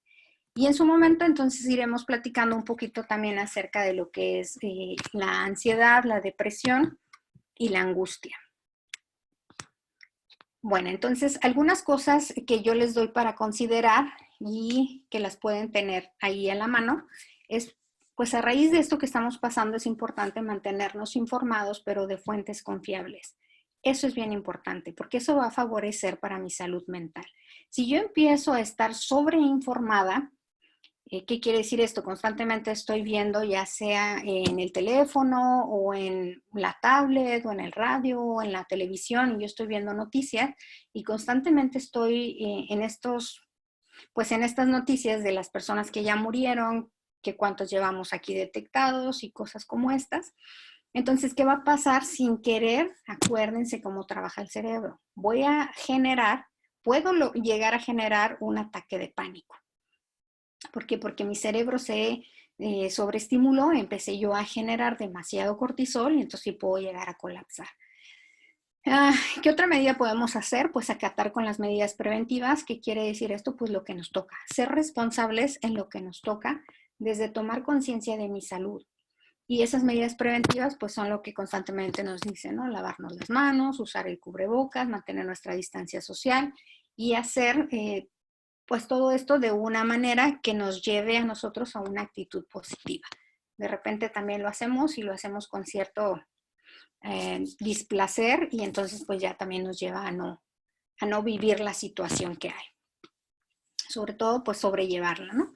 Y en su momento entonces iremos platicando un poquito también acerca de lo que es la ansiedad, la depresión y la angustia. Bueno, entonces algunas cosas que yo les doy para considerar y que las pueden tener ahí a la mano es, pues a raíz de esto que estamos pasando es importante mantenernos informados, pero de fuentes confiables. Eso es bien importante porque eso va a favorecer para mi salud mental. Si yo empiezo a estar sobreinformada, ¿qué quiere decir esto? Constantemente estoy viendo, ya sea en el teléfono o en la tablet o en el radio o en la televisión, y yo estoy viendo noticias y constantemente estoy en estas noticias de las personas que ya murieron, que cuántos llevamos aquí detectados y cosas como estas. Entonces, ¿qué va a pasar? Sin querer, acuérdense cómo trabaja el cerebro. Puedo llegar a generar un ataque de pánico. ¿Por qué? Porque mi cerebro se sobreestimuló, empecé yo a generar demasiado cortisol y entonces sí puedo llegar a colapsar. ¿Qué otra medida podemos hacer? Pues acatar con las medidas preventivas. ¿Qué quiere decir esto? Pues lo que nos toca. Ser responsables en lo que nos toca, desde tomar conciencia de mi salud. Y esas medidas preventivas pues son lo que constantemente nos dicen, ¿no? Lavarnos las manos, usar el cubrebocas, mantener nuestra distancia social y hacer pues todo esto de una manera que nos lleve a nosotros a una actitud positiva. De repente también lo hacemos y lo hacemos con cierto displacer y entonces pues ya también nos lleva a no vivir la situación que hay. Sobre todo pues sobrellevarla, ¿no?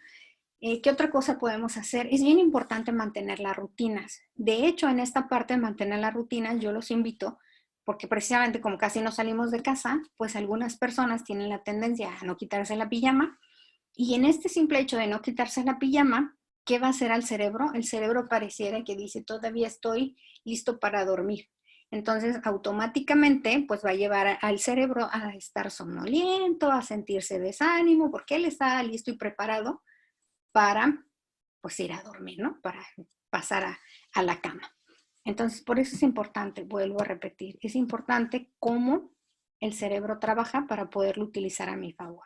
¿Qué otra cosa podemos hacer? Es bien importante mantener las rutinas. De hecho, en esta parte de mantener las rutinas yo los invito porque precisamente como casi no salimos de casa, pues algunas personas tienen la tendencia a no quitarse la pijama y en este simple hecho de no quitarse la pijama, ¿qué va a hacer al cerebro? El cerebro pareciera que dice todavía estoy listo para dormir. Entonces automáticamente pues va a llevar al cerebro a estar somnoliento, a sentirse desánimo porque él está listo y preparado para pues ir a dormir, ¿no? Para pasar a la cama. Entonces, por eso es importante, vuelvo a repetir, es importante cómo el cerebro trabaja para poderlo utilizar a mi favor.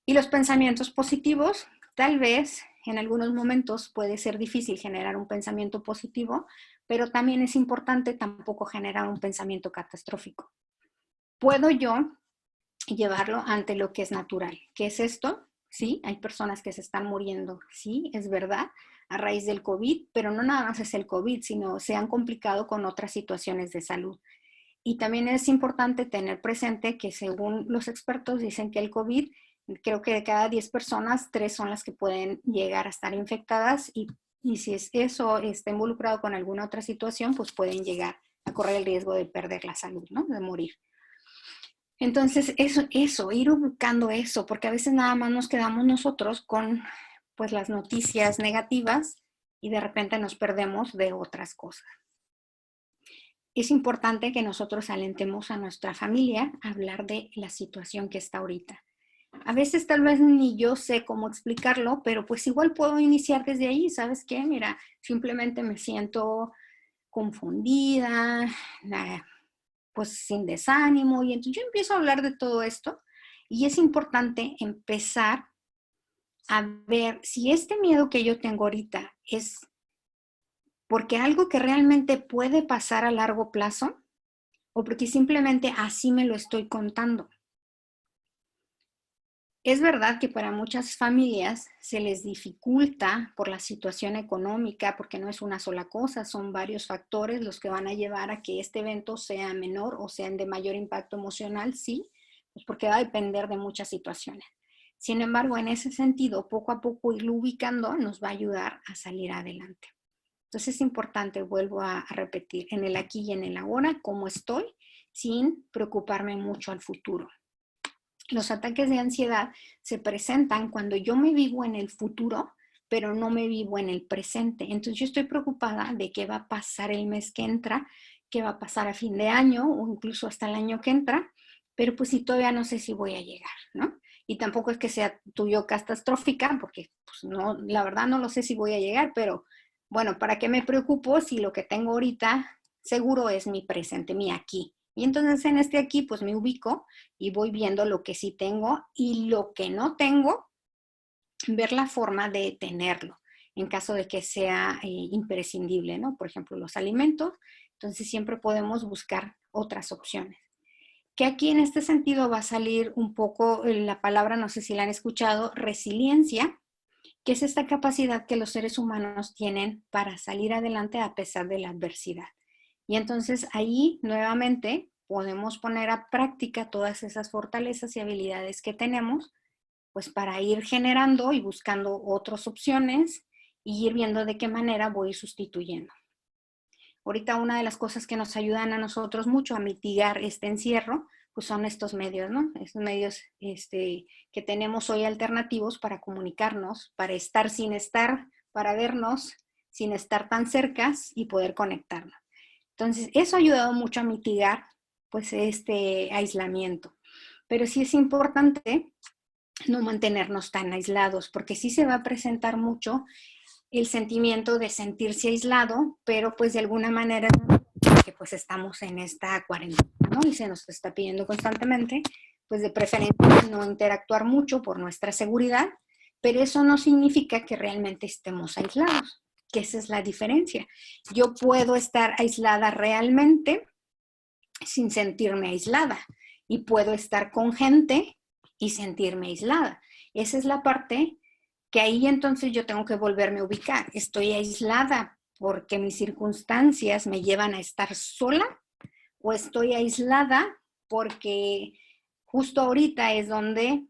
Y los pensamientos positivos, tal vez en algunos momentos puede ser difícil generar un pensamiento positivo, pero también es importante tampoco generar un pensamiento catastrófico. ¿Puedo yo llevarlo ante lo que es natural? ¿Qué es esto? Sí, hay personas que se están muriendo, sí, es verdad, a raíz del COVID, pero no nada más es el COVID, sino se han complicado con otras situaciones de salud. Y también es importante tener presente que según los expertos dicen que el COVID, creo que de cada 10 personas, 3 son las que pueden llegar a estar infectadas y si eso está involucrado con alguna otra situación, pues pueden llegar a correr el riesgo de perder la salud, ¿no? De morir. Entonces, ir ubicando eso, porque a veces nada más nos quedamos nosotros con pues las noticias negativas y de repente nos perdemos de otras cosas. Es importante que nosotros alentemos a nuestra familia a hablar de la situación que está ahorita. A veces tal vez ni yo sé cómo explicarlo, pero pues igual puedo iniciar desde ahí, ¿sabes qué? Mira, simplemente me siento confundida, pues sin desánimo, y entonces yo empiezo a hablar de todo esto y es importante empezar a ver si este miedo que yo tengo ahorita es porque algo que realmente puede pasar a largo plazo o porque simplemente así me lo estoy contando. Es verdad que para muchas familias se les dificulta por la situación económica, porque no es una sola cosa, son varios factores los que van a llevar a que este evento sea menor o sea de mayor impacto emocional, sí, pues porque va a depender de muchas situaciones. Sin embargo, en ese sentido, poco a poco irlo ubicando nos va a ayudar a salir adelante. Entonces es importante, vuelvo a repetir, en el aquí y en el ahora, cómo estoy, sin preocuparme mucho al futuro. Los ataques de ansiedad se presentan cuando yo me vivo en el futuro, pero no me vivo en el presente. Entonces yo estoy preocupada de qué va a pasar el mes que entra, qué va a pasar a fin de año o incluso hasta el año que entra, pero pues si todavía no sé si voy a llegar, ¿no? Y tampoco es que sea tuyo catastrófica, porque pues no, la verdad no lo sé si voy a llegar, pero bueno, ¿para qué me preocupo si lo que tengo ahorita seguro es mi presente, mi aquí? Y entonces en este aquí pues me ubico y voy viendo lo que sí tengo y lo que no tengo, ver la forma de tenerlo en caso de que sea imprescindible, ¿no? Por ejemplo, los alimentos, entonces siempre podemos buscar otras opciones. Que aquí en este sentido va a salir un poco la palabra, no sé si la han escuchado, resiliencia, que es esta capacidad que los seres humanos tienen para salir adelante a pesar de la adversidad. Y entonces ahí nuevamente podemos poner a práctica todas esas fortalezas y habilidades que tenemos, pues para ir generando y buscando otras opciones y ir viendo de qué manera voy sustituyendo. Ahorita una de las cosas que nos ayudan a nosotros mucho a mitigar este encierro, pues son estos medios, ¿no? Estos medios que tenemos hoy alternativos para comunicarnos, para estar sin estar, para vernos sin estar tan cercas y poder conectarnos. Entonces, eso ha ayudado mucho a mitigar, pues, este aislamiento. Pero sí es importante no mantenernos tan aislados, porque sí se va a presentar mucho el sentimiento de sentirse aislado, pero pues de alguna manera que pues estamos en esta cuarentena, ¿no? Y se nos está pidiendo constantemente, pues de preferencia no interactuar mucho por nuestra seguridad, pero eso no significa que realmente estemos aislados, que esa es la diferencia. Yo puedo estar aislada realmente sin sentirme aislada y puedo estar con gente y sentirme aislada. Esa es la parte que ahí entonces yo tengo que volverme a ubicar. ¿Estoy aislada porque mis circunstancias me llevan a estar sola? ¿O estoy aislada porque justo ahorita es donde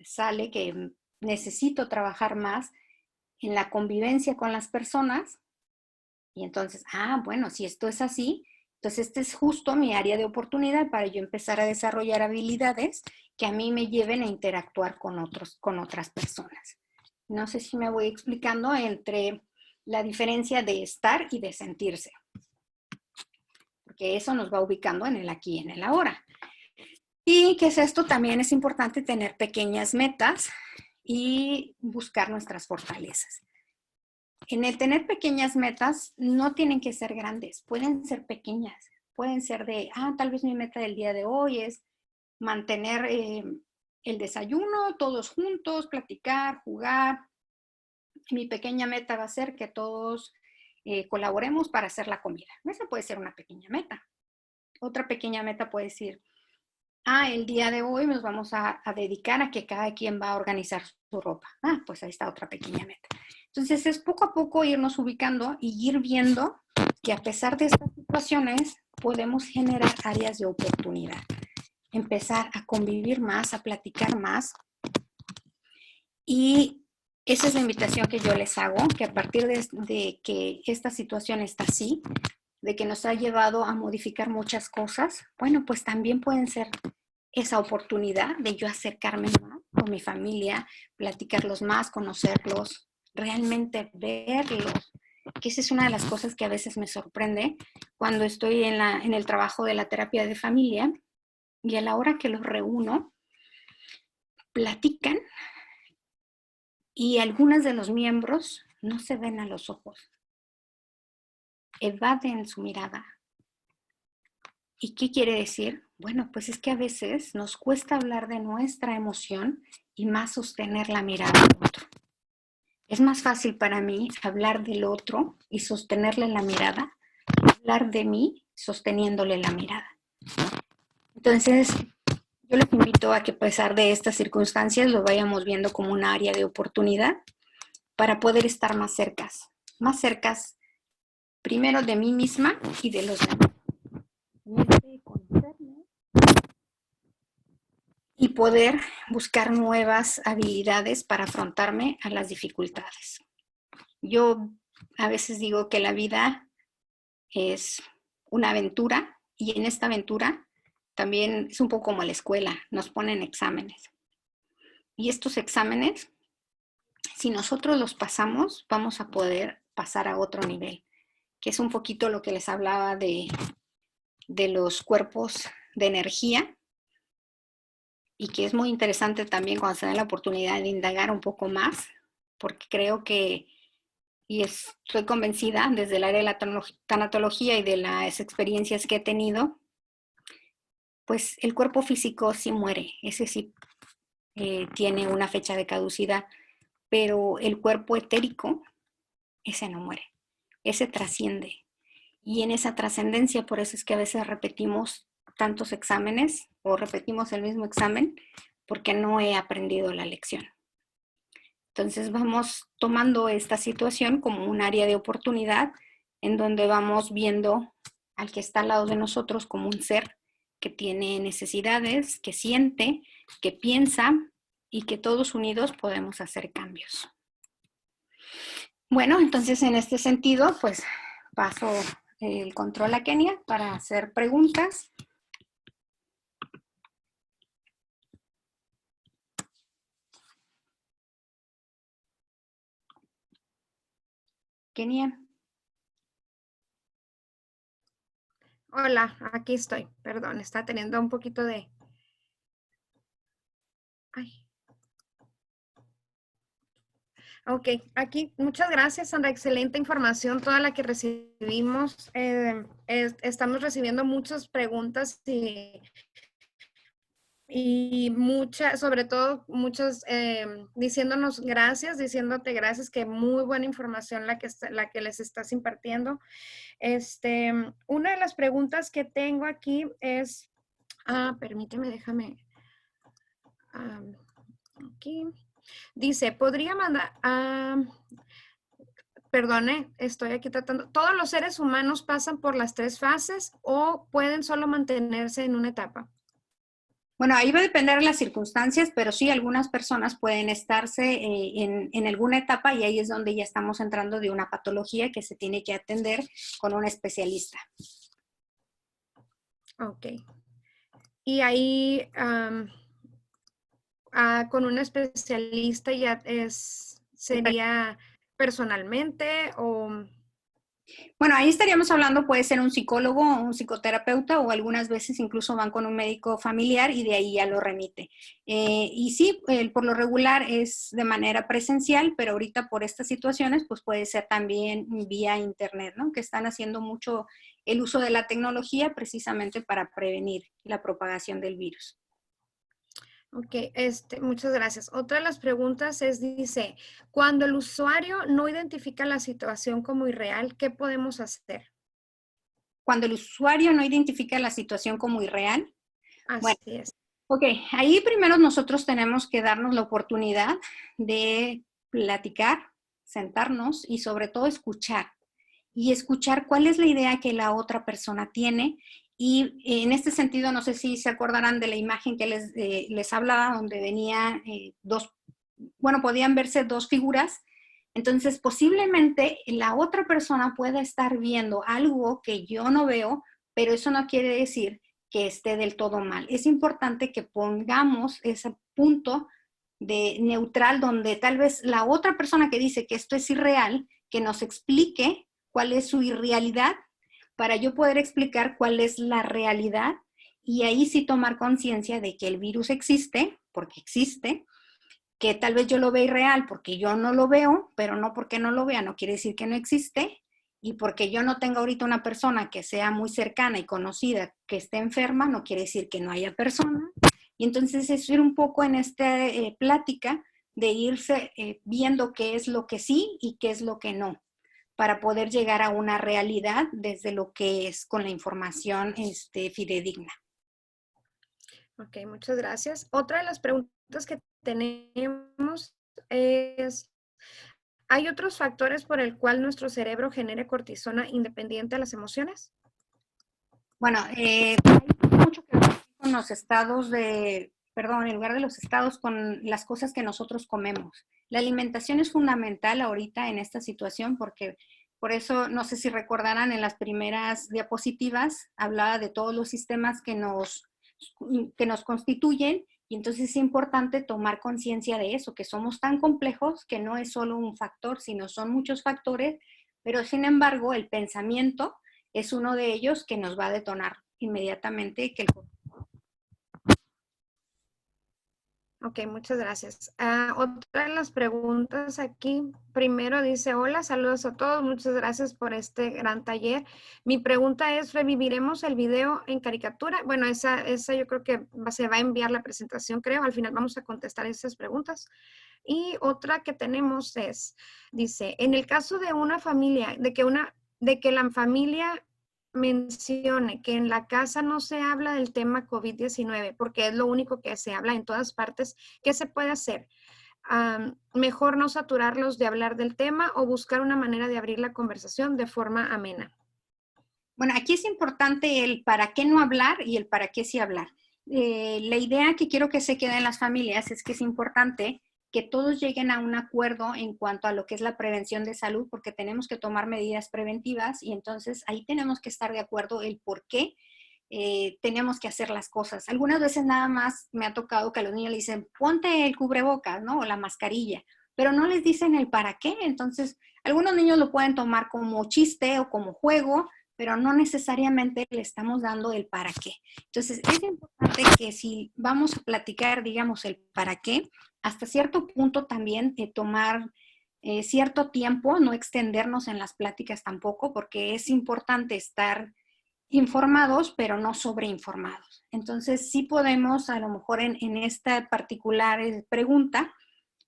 sale que necesito trabajar más en la convivencia con las personas? Y entonces, bueno, si esto es así, entonces este es justo mi área de oportunidad para yo empezar a desarrollar habilidades que a mí me lleven a interactuar con otras personas. No sé si me voy explicando entre la diferencia de estar y de sentirse. Porque eso nos va ubicando en el aquí y en el ahora. Y ¿qué es esto? También es importante tener pequeñas metas y buscar nuestras fortalezas. En el tener pequeñas metas no tienen que ser grandes, pueden ser pequeñas. Pueden ser de, tal vez mi meta del día de hoy es mantener el desayuno, todos juntos, platicar, jugar. Mi pequeña meta va a ser que todos colaboremos para hacer la comida. Esa puede ser una pequeña meta. Otra pequeña meta puede decir, el día de hoy nos vamos a dedicar a que cada quien va a organizar su ropa. Pues ahí está otra pequeña meta. Entonces es poco a poco irnos ubicando y ir viendo que a pesar de estas situaciones podemos generar áreas de oportunidad. Empezar a convivir más, a platicar más. Y esa es la invitación que yo les hago, que a partir de que esta situación está así, de que nos ha llevado a modificar muchas cosas, bueno, pues también pueden ser esa oportunidad de yo acercarme más con mi familia, platicarlos más, conocerlos, realmente verlos, que esa es una de las cosas que a veces me sorprende cuando estoy en el trabajo de la terapia de familia y a la hora que los reúno, platican y algunos de los miembros no se ven a los ojos, evaden su mirada. ¿Y qué quiere decir? Bueno, pues es que a veces nos cuesta hablar de nuestra emoción y más sostener la mirada del otro. Es más fácil para mí hablar del otro y sostenerle la mirada, hablar de mí sosteniéndole la mirada. Entonces, yo les invito a que a pesar de estas circunstancias lo vayamos viendo como un área de oportunidad para poder estar más cercas primero de mí misma y de los demás. Conocerme y poder buscar nuevas habilidades para afrontarme a las dificultades. Yo a veces digo que la vida es una aventura y en esta aventura también es un poco como la escuela, nos ponen exámenes. Y estos exámenes, si nosotros los pasamos, vamos a poder pasar a otro nivel, que es un poquito lo que les hablaba de los cuerpos de energía, y que es muy interesante también cuando se da la oportunidad de indagar un poco más, porque creo que, y estoy convencida desde el área de la tanatología y de las experiencias que he tenido, pues el cuerpo físico sí muere, ese sí tiene una fecha de caducidad, pero el cuerpo etérico, ese no muere, ese trasciende. Y en esa trascendencia, por eso es que a veces repetimos tantos exámenes o repetimos el mismo examen porque no he aprendido la lección. Entonces vamos tomando esta situación como un área de oportunidad en donde vamos viendo al que está al lado de nosotros como un ser que tiene necesidades, que siente, que piensa y que todos unidos podemos hacer cambios. Bueno, entonces en este sentido, pues paso el control a Kenia para hacer preguntas. Kenia. Hola, aquí estoy. Perdón, está teniendo un poquito de... Ay. Ok, aquí, muchas gracias, Sandra. Excelente información, toda la que recibimos. Estamos recibiendo muchas preguntas y muchas, sobre todo muchas diciéndonos gracias, diciéndote gracias, que muy buena información la que les estás impartiendo. Una de las preguntas que tengo aquí es, permíteme, déjame, aquí. Dice, ¿podría mandar, perdone, estoy aquí tratando, ¿todos los seres humanos pasan por las 3 fases o pueden solo mantenerse en una etapa? Bueno, ahí va a depender de las circunstancias, pero sí, algunas personas pueden estarse en alguna etapa y ahí es donde ya estamos entrando de una patología que se tiene que atender con un especialista. Ok. Y ahí, con un especialista ya sería personalmente o... Bueno, ahí estaríamos hablando, puede ser un psicólogo, un psicoterapeuta o algunas veces incluso van con un médico familiar y de ahí ya lo remite. Y sí, por lo regular es de manera presencial, pero ahorita por estas situaciones pues puede ser también vía internet, ¿no? Que están haciendo mucho el uso de la tecnología precisamente para prevenir la propagación del virus. Ok, muchas gracias. Otra de las preguntas dice, cuando el usuario no identifica la situación como irreal, ¿qué podemos hacer? Cuando el usuario no identifica la situación como irreal. Así es. Ok, ahí primero nosotros tenemos que darnos la oportunidad de platicar, sentarnos y sobre todo escuchar. Y escuchar cuál es la idea que la otra persona tiene. Y en este sentido, no sé si se acordarán de la imagen que les hablaba, donde venía podían verse 2 figuras. Entonces, posiblemente la otra persona pueda estar viendo algo que yo no veo, pero eso no quiere decir que esté del todo mal. Es importante que pongamos ese punto de neutral donde tal vez la otra persona que dice que esto es irreal, que nos explique cuál es su irrealidad para yo poder explicar cuál es la realidad y ahí sí tomar conciencia de que el virus existe, porque existe, que tal vez yo lo vea irreal porque yo no lo veo, pero no porque no lo vea, no quiere decir que no existe, y porque yo no tenga ahorita una persona que sea muy cercana y conocida que esté enferma, no quiere decir que no haya persona. Y entonces es ir un poco en esta plática de irse viendo qué es lo que sí y qué es lo que no, para poder llegar a una realidad desde lo que es con la información fidedigna. Ok, muchas gracias. Otra de las preguntas que tenemos es, ¿hay otros factores por el cual nuestro cerebro genere cortisona independiente de las emociones? Bueno, hay mucho que ver con los estados de perdón, en lugar de los estados con las cosas que nosotros comemos. La alimentación es fundamental ahorita en esta situación porque por eso, no sé si recordarán en las primeras diapositivas, hablaba de todos los sistemas que nos constituyen y entonces es importante tomar conciencia de eso, que somos tan complejos que no es solo un factor, sino son muchos factores, pero sin embargo el pensamiento es uno de ellos que nos va a detonar inmediatamente que el... Ok, muchas gracias. Otra de las preguntas aquí, primero dice, hola, saludos a todos, muchas gracias por este gran taller. Mi pregunta es, ¿reviviremos el video en caricatura? Bueno, esa yo creo que se va a enviar la presentación, creo. Al final vamos a contestar esas preguntas. Y otra que tenemos es, dice, en el caso de una familia, de que la familia mencione que en la casa no se habla del tema COVID-19, porque es lo único que se habla en todas partes, ¿qué se puede hacer? Mejor no saturarlos de hablar del tema o buscar una manera de abrir la conversación de forma amena. Bueno, aquí es importante el para qué no hablar y el para qué sí hablar. La idea que quiero que se quede en las familias es que es importante que todos lleguen a un acuerdo en cuanto a lo que es la prevención de salud, porque tenemos que tomar medidas preventivas y entonces ahí tenemos que estar de acuerdo el por qué tenemos que hacer las cosas. Algunas veces nada más me ha tocado que a los niños les dicen, ponte el cubrebocas, ¿no? O la mascarilla, pero no les dicen el para qué. Entonces, algunos niños lo pueden tomar como chiste o como juego, pero no necesariamente le estamos dando el para qué. Entonces, es importante que si vamos a platicar, digamos, el para qué, hasta cierto punto también tomar cierto tiempo, no extendernos en las pláticas tampoco, porque es importante estar informados, pero no sobreinformados. Entonces, sí podemos, a lo mejor en esta particular pregunta,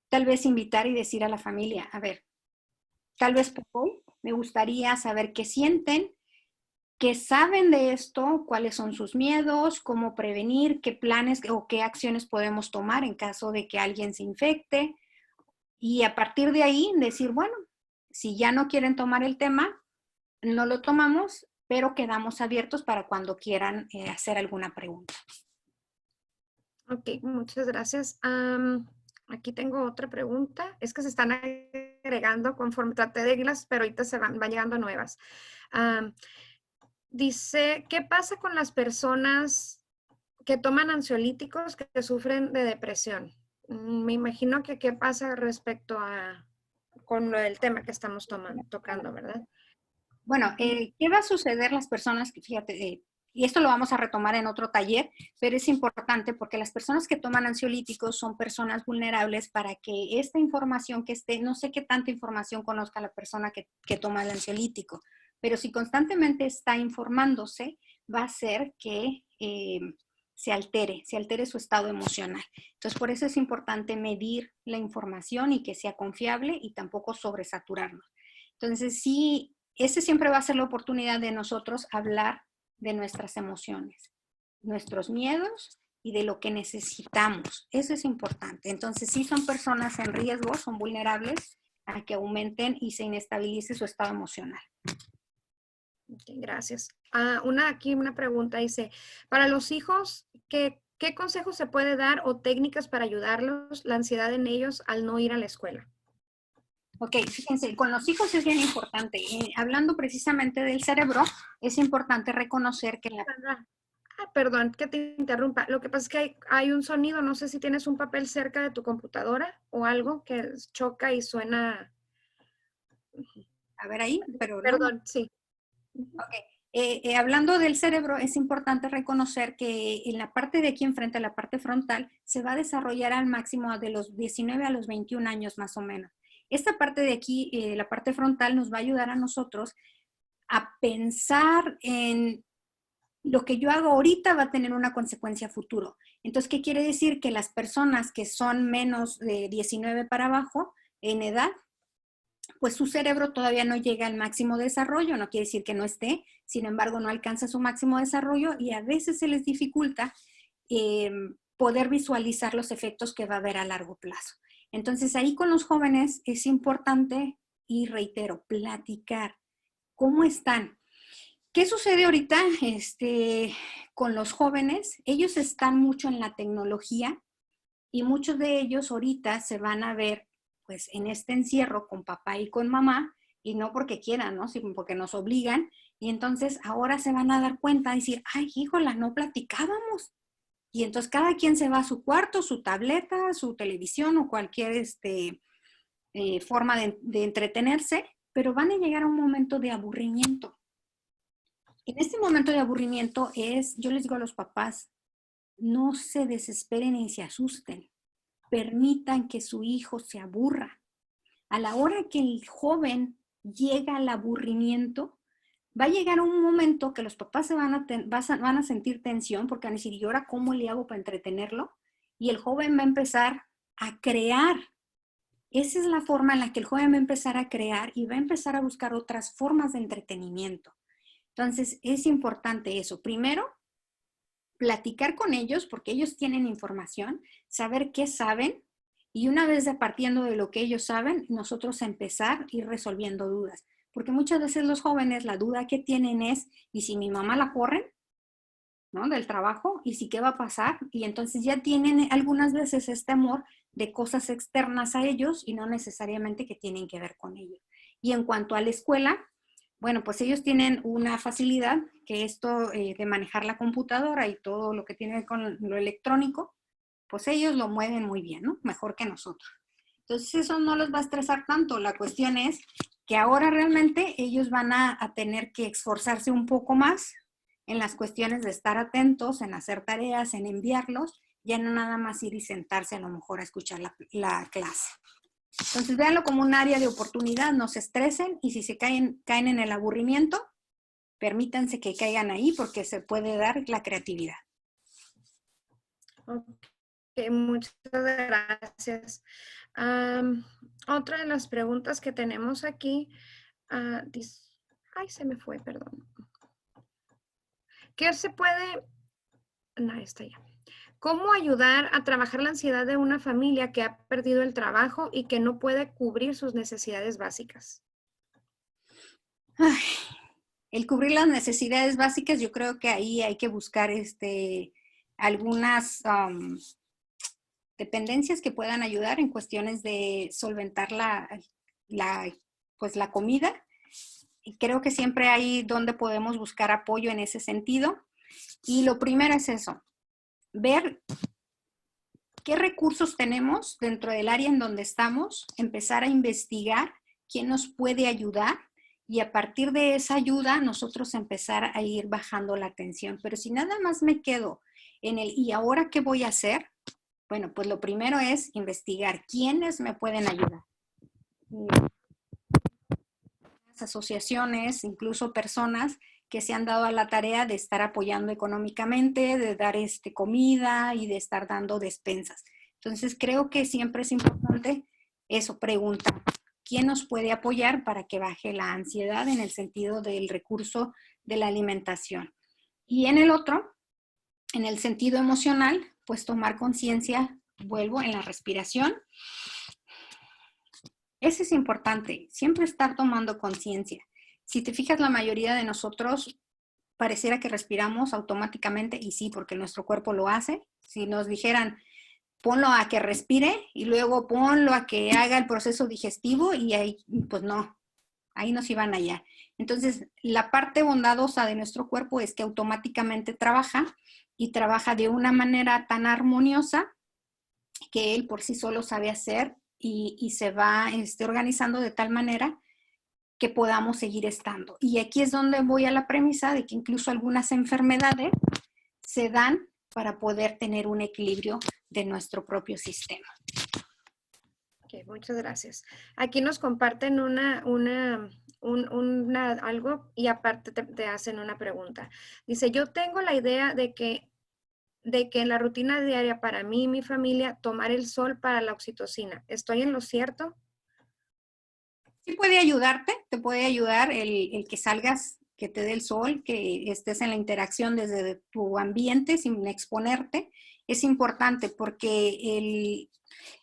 tal vez invitar y decir a la familia, a ver, tal vez por hoy me gustaría saber qué sienten, qué saben de esto, cuáles son sus miedos, cómo prevenir, qué planes o qué acciones podemos tomar en caso de que alguien se infecte. Y a partir de ahí decir, bueno, si ya no quieren tomar el tema, no lo tomamos, pero quedamos abiertos para cuando quieran hacer alguna pregunta. Ok, muchas gracias. Aquí tengo otra pregunta. Es que se están agregando conforme traté de irlas, pero ahorita se van llegando nuevas. Dice, ¿qué pasa con las personas que toman ansiolíticos que sufren de depresión? Me imagino que qué pasa respecto a con lo del tema que estamos tocando, ¿verdad? Bueno, ¿qué va a suceder las personas que, fíjate, y esto lo vamos a retomar en otro taller, pero es importante porque las personas que toman ansiolíticos son personas vulnerables para que esta información que esté, no sé qué tanta información conozca la persona que toma el ansiolítico, pero si constantemente está informándose, va a hacer que se altere su estado emocional. Entonces, por eso es importante medir la información y que sea confiable y tampoco sobresaturarnos. Entonces, sí, esa siempre va a ser la oportunidad de nosotros hablar de nuestras emociones, nuestros miedos y de lo que necesitamos. Eso es importante. Entonces, sí son personas en riesgo, son vulnerables a que aumenten y se inestabilice su estado emocional. Okay, gracias. Aquí una pregunta dice, para los hijos, ¿qué consejos se puede dar o técnicas para ayudarlos, la ansiedad en ellos al no ir a la escuela? Ok, fíjense, con los hijos es bien importante. Hablando precisamente del cerebro, es importante reconocer que Perdón que te interrumpa. Lo que pasa es que hay un sonido, no sé si tienes un papel cerca de tu computadora o algo que choca y suena. A ver ahí, pero Perdón, no. sí. Ok. Hablando del cerebro, es importante reconocer que en la parte de aquí enfrente, la parte frontal, se va a desarrollar al máximo de los 19 a los 21 años más o menos. Esta parte de aquí, la parte frontal, nos va a ayudar a nosotros a pensar en lo que yo hago ahorita va a tener una consecuencia futuro. Entonces, ¿qué quiere decir? Que las personas que son menos de 19 para abajo en edad, pues su cerebro todavía no llega al máximo desarrollo, no quiere decir que no esté, sin embargo no alcanza su máximo desarrollo y a veces se les dificulta poder visualizar los efectos que va a haber a largo plazo. Entonces ahí con los jóvenes es importante, y reitero, platicar. ¿Cómo están? ¿Qué sucede ahorita con los jóvenes? Ellos están mucho en la tecnología y muchos de ellos ahorita se van a ver pues en este encierro con papá y con mamá, y no porque quieran, ¿no? Sino porque nos obligan, y entonces ahora se van a dar cuenta y decir, ay, híjola, no platicábamos. Y entonces cada quien se va a su cuarto, su tableta, su televisión o cualquier forma de entretenerse, pero van a llegar a un momento de aburrimiento. En este momento de aburrimiento yo les digo a los papás, no se desesperen ni se asusten. Permitan que su hijo se aburra. A la hora que el joven llega al aburrimiento, va a llegar un momento que los papás van a sentir tensión porque van a decir, ¿y ahora cómo le hago para entretenerlo? Y el joven va a empezar a crear. Esa es la forma en la que el joven va a empezar a crear y va a empezar a buscar otras formas de entretenimiento. Entonces, es importante eso. Primero, platicar con ellos porque ellos tienen información, saber qué saben y una vez partiendo de lo que ellos saben, nosotros empezar a ir resolviendo dudas. Porque muchas veces los jóvenes la duda que tienen es, ¿y si mi mamá la corren, ¿no? Del trabajo? ¿Y si qué va a pasar? Y entonces ya tienen algunas veces este temor de cosas externas a ellos y no necesariamente que tienen que ver con ellos. Y en cuanto a la escuela, bueno, pues ellos tienen una facilidad que esto de manejar la computadora y todo lo que tiene que ver con lo electrónico, pues ellos lo mueven muy bien, ¿no? Mejor que nosotros. Entonces eso no los va a estresar tanto. La cuestión es que ahora realmente ellos van a tener que esforzarse un poco más en las cuestiones de estar atentos, en hacer tareas, en enviarlos, ya no nada más ir y sentarse a lo mejor a escuchar la clase. Entonces, véanlo como un área de oportunidad, no se estresen y si se caen en el aburrimiento, permítanse que caigan ahí porque se puede dar la creatividad. Ok, muchas gracias. Otra de las preguntas que tenemos aquí, ay, se me fue, perdón. ¿Qué se puede? No, está ya. ¿Cómo ayudar a trabajar la ansiedad de una familia que ha perdido el trabajo y que no puede cubrir sus necesidades básicas? Ay, el cubrir las necesidades básicas, yo creo que ahí hay que buscar algunas dependencias que puedan ayudar en cuestiones de solventar pues la comida. Y creo que siempre hay donde podemos buscar apoyo en ese sentido. Y lo primero es eso, ver qué recursos tenemos dentro del área en donde estamos, empezar a investigar quién nos puede ayudar y a partir de esa ayuda nosotros empezar a ir bajando la tensión. Pero si nada más me quedo en el ¿y ahora qué voy a hacer? Bueno, pues lo primero es investigar quiénes me pueden ayudar. Las asociaciones, incluso personas que se han dado a la tarea de estar apoyando económicamente, de dar comida y de estar dando despensas. Entonces, creo que siempre es importante eso, preguntar. ¿Quién nos puede apoyar para que baje la ansiedad en el sentido del recurso de la alimentación? Y en el otro, en el sentido emocional, pues tomar conciencia, vuelvo, en la respiración. Eso es importante, siempre estar tomando conciencia. Si te fijas, la mayoría de nosotros pareciera que respiramos automáticamente y sí, porque nuestro cuerpo lo hace. Si nos dijeran, ponlo a que respire y luego ponlo a que haga el proceso digestivo y ahí, pues no, ahí nos iban allá. Entonces, la parte bondadosa de nuestro cuerpo es que automáticamente trabaja y trabaja de una manera tan armoniosa que él por sí solo sabe hacer y se va organizando de tal manera que podamos seguir estando. Y aquí es donde voy a la premisa de que incluso algunas enfermedades se dan para poder tener un equilibrio de nuestro propio sistema. Ok, muchas gracias. Aquí nos comparten algo y aparte te hacen una pregunta. Dice, yo tengo la idea de que en la rutina diaria para mí y mi familia, tomar el sol para la oxitocina. ¿Estoy en lo cierto? Sí puede ayudarte, te puede ayudar el que salgas, que te dé el sol, que estés en la interacción desde tu ambiente sin exponerte es importante porque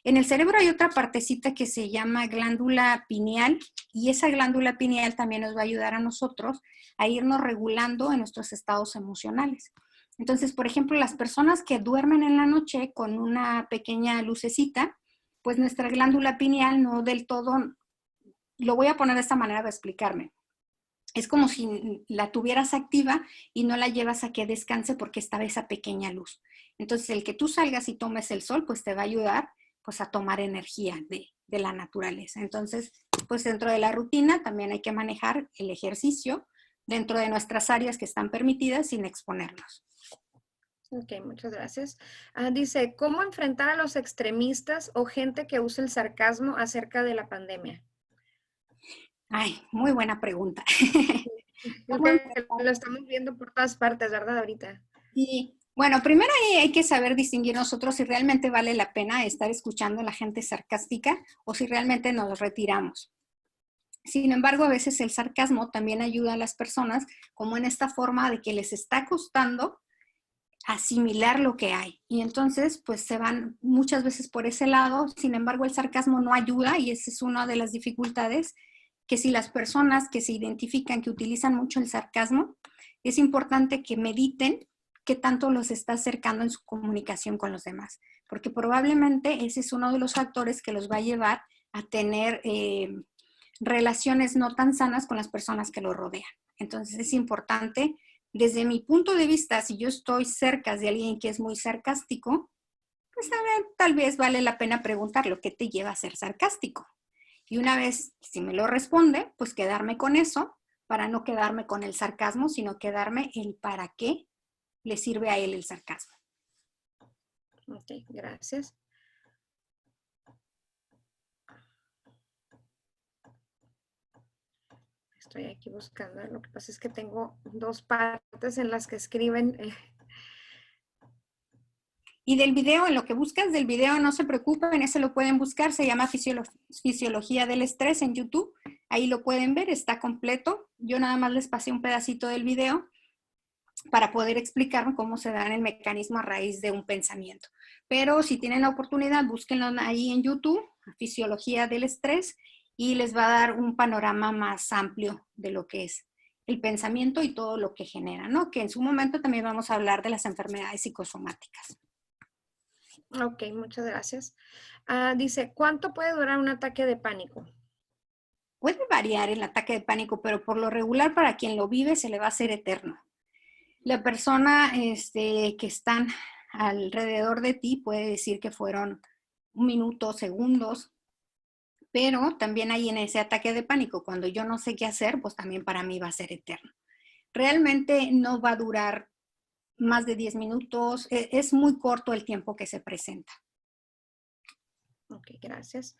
en el cerebro hay otra partecita que se llama glándula pineal y esa glándula pineal también nos va a ayudar a nosotros a irnos regulando en nuestros estados emocionales. Entonces, por ejemplo, las personas que duermen en la noche con una pequeña lucecita, pues nuestra glándula pineal no del todo, lo voy a poner de esta manera para explicarme. Es como si la tuvieras activa y no la llevas a que descanse porque estaba esa pequeña luz. Entonces, el que tú salgas y tomes el sol, pues te va a ayudar pues a tomar energía de la naturaleza. Entonces, pues dentro de la rutina también hay que manejar el ejercicio dentro de nuestras áreas que están permitidas sin exponernos. Ok, muchas gracias. Dice, ¿cómo enfrentar a los extremistas o gente que usa el sarcasmo acerca de la pandemia? Ay, muy buena pregunta. Lo estamos viendo por todas partes, ¿verdad? Ahorita. Y bueno, primero hay que saber distinguir nosotros si realmente vale la pena estar escuchando a la gente sarcástica o si realmente nos retiramos. Sin embargo, a veces el sarcasmo también ayuda a las personas como en esta forma de que les está costando asimilar lo que hay. Y entonces, pues se van muchas veces por ese lado. Sin embargo, el sarcasmo no ayuda y esa es una de las dificultades que si las personas que se identifican, que utilizan mucho el sarcasmo, es importante que mediten qué tanto los está acercando en su comunicación con los demás. Porque probablemente ese es uno de los factores que los va a llevar a tener relaciones no tan sanas con las personas que lo rodean. Entonces es importante, desde mi punto de vista, si yo estoy cerca de alguien que es muy sarcástico, pues tal vez vale la pena preguntarlo, ¿qué te lleva a ser sarcástico? Y una vez, si me lo responde, pues quedarme con eso, para no quedarme con el sarcasmo, sino quedarme el para qué le sirve a él el sarcasmo. Ok, gracias. Estoy aquí buscando. Lo que pasa es que tengo dos partes en las que escriben. Y del video, en lo que buscas del video, no se preocupen, ese lo pueden buscar, se llama Fisiología del Estrés en YouTube. Ahí lo pueden ver, está completo. Yo nada más les pasé un pedacito del video para poder explicar cómo se da el mecanismo a raíz de un pensamiento. Pero si tienen la oportunidad, búsquenlo ahí en YouTube, Fisiología del Estrés, y les va a dar un panorama más amplio de lo que es el pensamiento y todo lo que genera, ¿no? Que en su momento también vamos a hablar de las enfermedades psicosomáticas. Ok, muchas gracias. Dice, ¿cuánto puede durar un ataque de pánico? Puede variar el ataque de pánico, pero por lo regular para quien lo vive se le va a hacer eterno. La persona que están alrededor de ti puede decir que fueron un minuto, segundos, pero también hay en ese ataque de pánico, cuando yo no sé qué hacer, pues también para mí va a ser eterno. Realmente no va a durar más de 10 minutos, es muy corto el tiempo que se presenta. Ok, gracias.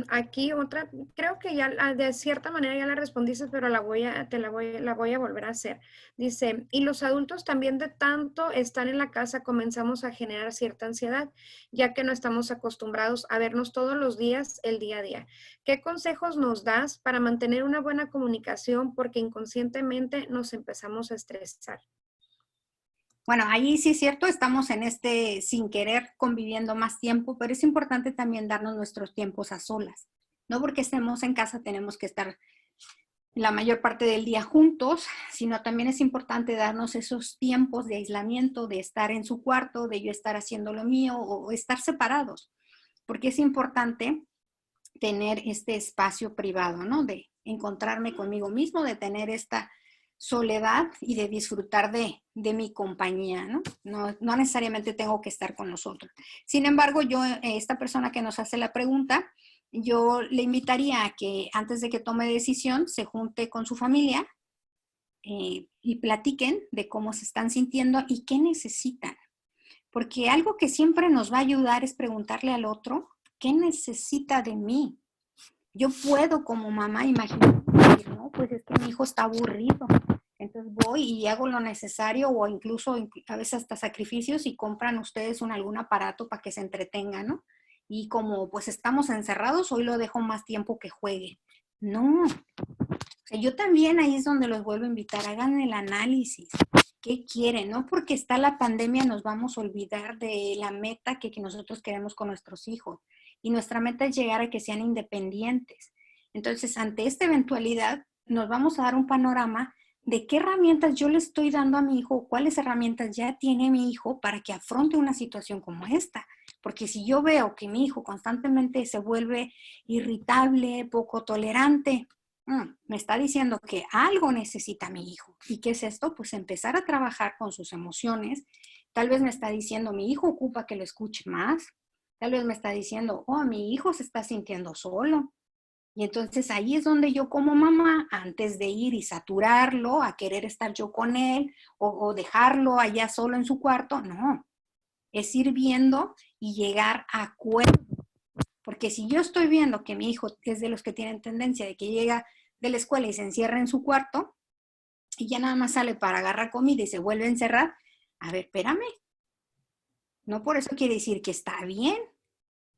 Aquí otra, creo que ya de cierta manera ya la respondiste, pero la voy a volver a hacer. Dice, y los adultos también de tanto estar en la casa comenzamos a generar cierta ansiedad, ya que no estamos acostumbrados a vernos todos los días, el día a día. ¿Qué consejos nos das para mantener una buena comunicación porque inconscientemente nos empezamos a estresar? Bueno, ahí sí es cierto, estamos sin querer conviviendo más tiempo, pero es importante también darnos nuestros tiempos a solas. No porque estemos en casa tenemos que estar la mayor parte del día juntos, sino también es importante darnos esos tiempos de aislamiento, de estar en su cuarto, de yo estar haciendo lo mío o estar separados, porque es importante tener este espacio privado, ¿no? De encontrarme conmigo mismo, de tener esta soledad y de disfrutar de mi compañía, ¿no? No necesariamente tengo que estar con los otros. Sin embargo, esta persona que nos hace la pregunta, yo le invitaría a que antes de que tome decisión, se junte con su familia y platiquen de cómo se están sintiendo y qué necesitan. Porque algo que siempre nos va a ayudar es preguntarle al otro, ¿qué necesita de mí? Yo puedo como mamá imaginar, no, pues es que mi hijo está aburrido. Entonces voy y hago lo necesario o incluso a veces hasta sacrificios y compran ustedes algún aparato para que se entretengan, ¿no? Y como pues estamos encerrados, hoy lo dejo más tiempo que juegue. No. O sea, yo también ahí es donde los vuelvo a invitar, hagan el análisis. qué quiere. No porque está la pandemia nos vamos a olvidar de la meta que nosotros queremos con nuestros hijos. Y nuestra meta es llegar a que sean independientes. Entonces, ante esta eventualidad, nos vamos a dar un panorama de qué herramientas yo le estoy dando a mi hijo, cuáles herramientas ya tiene mi hijo para que afronte una situación como esta. Porque si yo veo que mi hijo constantemente se vuelve irritable, poco tolerante, me está diciendo que algo necesita mi hijo. ¿Y qué es esto? Pues empezar a trabajar con sus emociones. Tal vez me está diciendo, mi hijo ocupa que lo escuche más. Tal vez me está diciendo, oh, mi hijo se está sintiendo solo. Y entonces ahí es donde yo como mamá, antes de ir y saturarlo, a querer estar yo con él o dejarlo allá solo en su cuarto, no. Es ir viendo y llegar a acuerdo. Porque si yo estoy viendo que mi hijo es de los que tienen tendencia de que llega de la escuela y se encierra en su cuarto y ya nada más sale para agarrar comida y se vuelve a encerrar, a ver, espérame. No por eso quiere decir que está bien.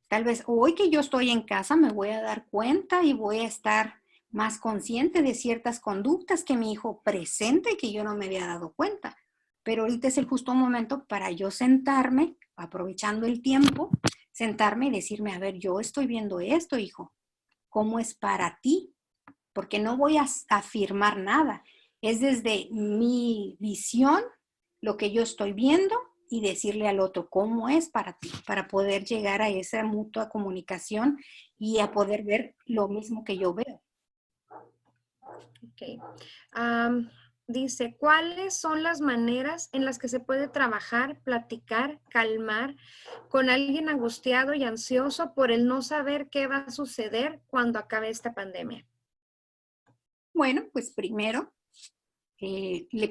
Tal vez hoy que yo estoy en casa me voy a dar cuenta y voy a estar más consciente de ciertas conductas que mi hijo presenta y que yo no me había dado cuenta. Pero ahorita es el justo momento para yo sentarme, aprovechando el tiempo, sentarme y decirme, a ver, yo estoy viendo esto, hijo. ¿Cómo es para ti? Porque no voy a afirmar nada. Es desde mi visión, lo que yo estoy viendo, y decirle al otro cómo es para ti, para poder llegar a esa mutua comunicación y a poder ver lo mismo que yo veo. Ok. Dice, ¿cuáles son las maneras en las que se puede trabajar, platicar, calmar con alguien angustiado y ansioso por el no saber qué va a suceder cuando acabe esta pandemia? Bueno, pues primero le